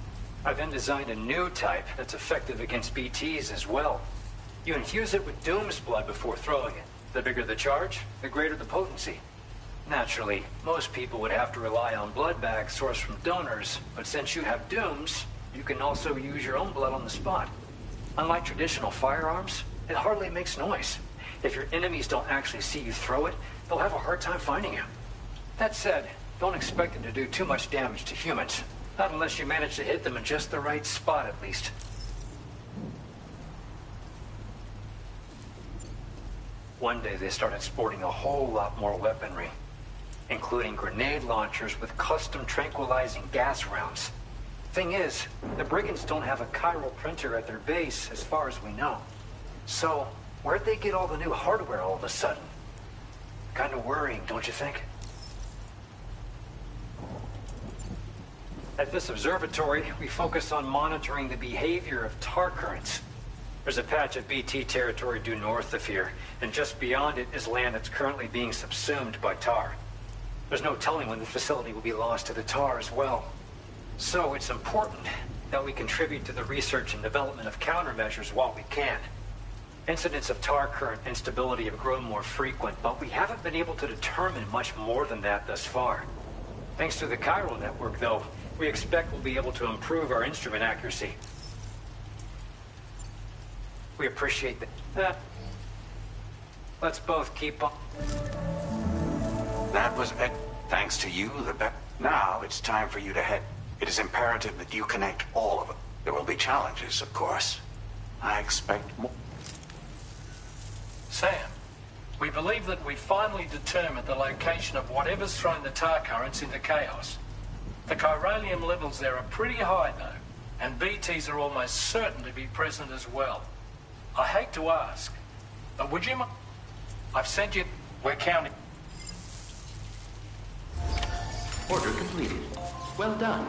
I then designed a new type that's effective against BTs as well. You infuse it with Doom's blood before throwing it. The bigger the charge, the greater the potency. Naturally, most people would have to rely on blood bags sourced from donors, but since you have Doom's, you can also use your own blood on the spot. Unlike traditional firearms, it hardly makes noise. If your enemies don't actually see you throw it, they'll have a hard time finding you. That said, don't expect it to do too much damage to humans. Not unless you manage to hit them in just the right spot, at least. One day they started sporting a whole lot more weaponry, including grenade launchers with custom tranquilizing gas rounds. Thing is, the brigands don't have a chiral printer at their base as far as we know. So, where'd they get all the new hardware all of a sudden? Kind of worrying, don't you think? At this observatory, we focus on monitoring the behavior of tar currents. There's a patch of BT territory due north of here, and just beyond it is land that's currently being subsumed by tar. There's no telling when the facility will be lost to the tar as well. So it's important that we contribute to the research and development of countermeasures while we can. Incidents of tar current instability have grown more frequent, but we haven't been able to determine much more than that thus far. Thanks to the chiral network, though, we expect we'll be able to improve our instrument accuracy. We appreciate that. Let's both keep up. That was it. Thanks to you, Now it's time for you to head. It is imperative that you connect all of them. There will be challenges, of course. I expect more. Sam, we believe that we finally determined the location of whatever's thrown the tar currents into chaos. The chiralium levels there are pretty high, though, and BTs are almost certain to be present as well. I hate to ask, but would you mind? I've sent you... We're counting. Order completed. Well done.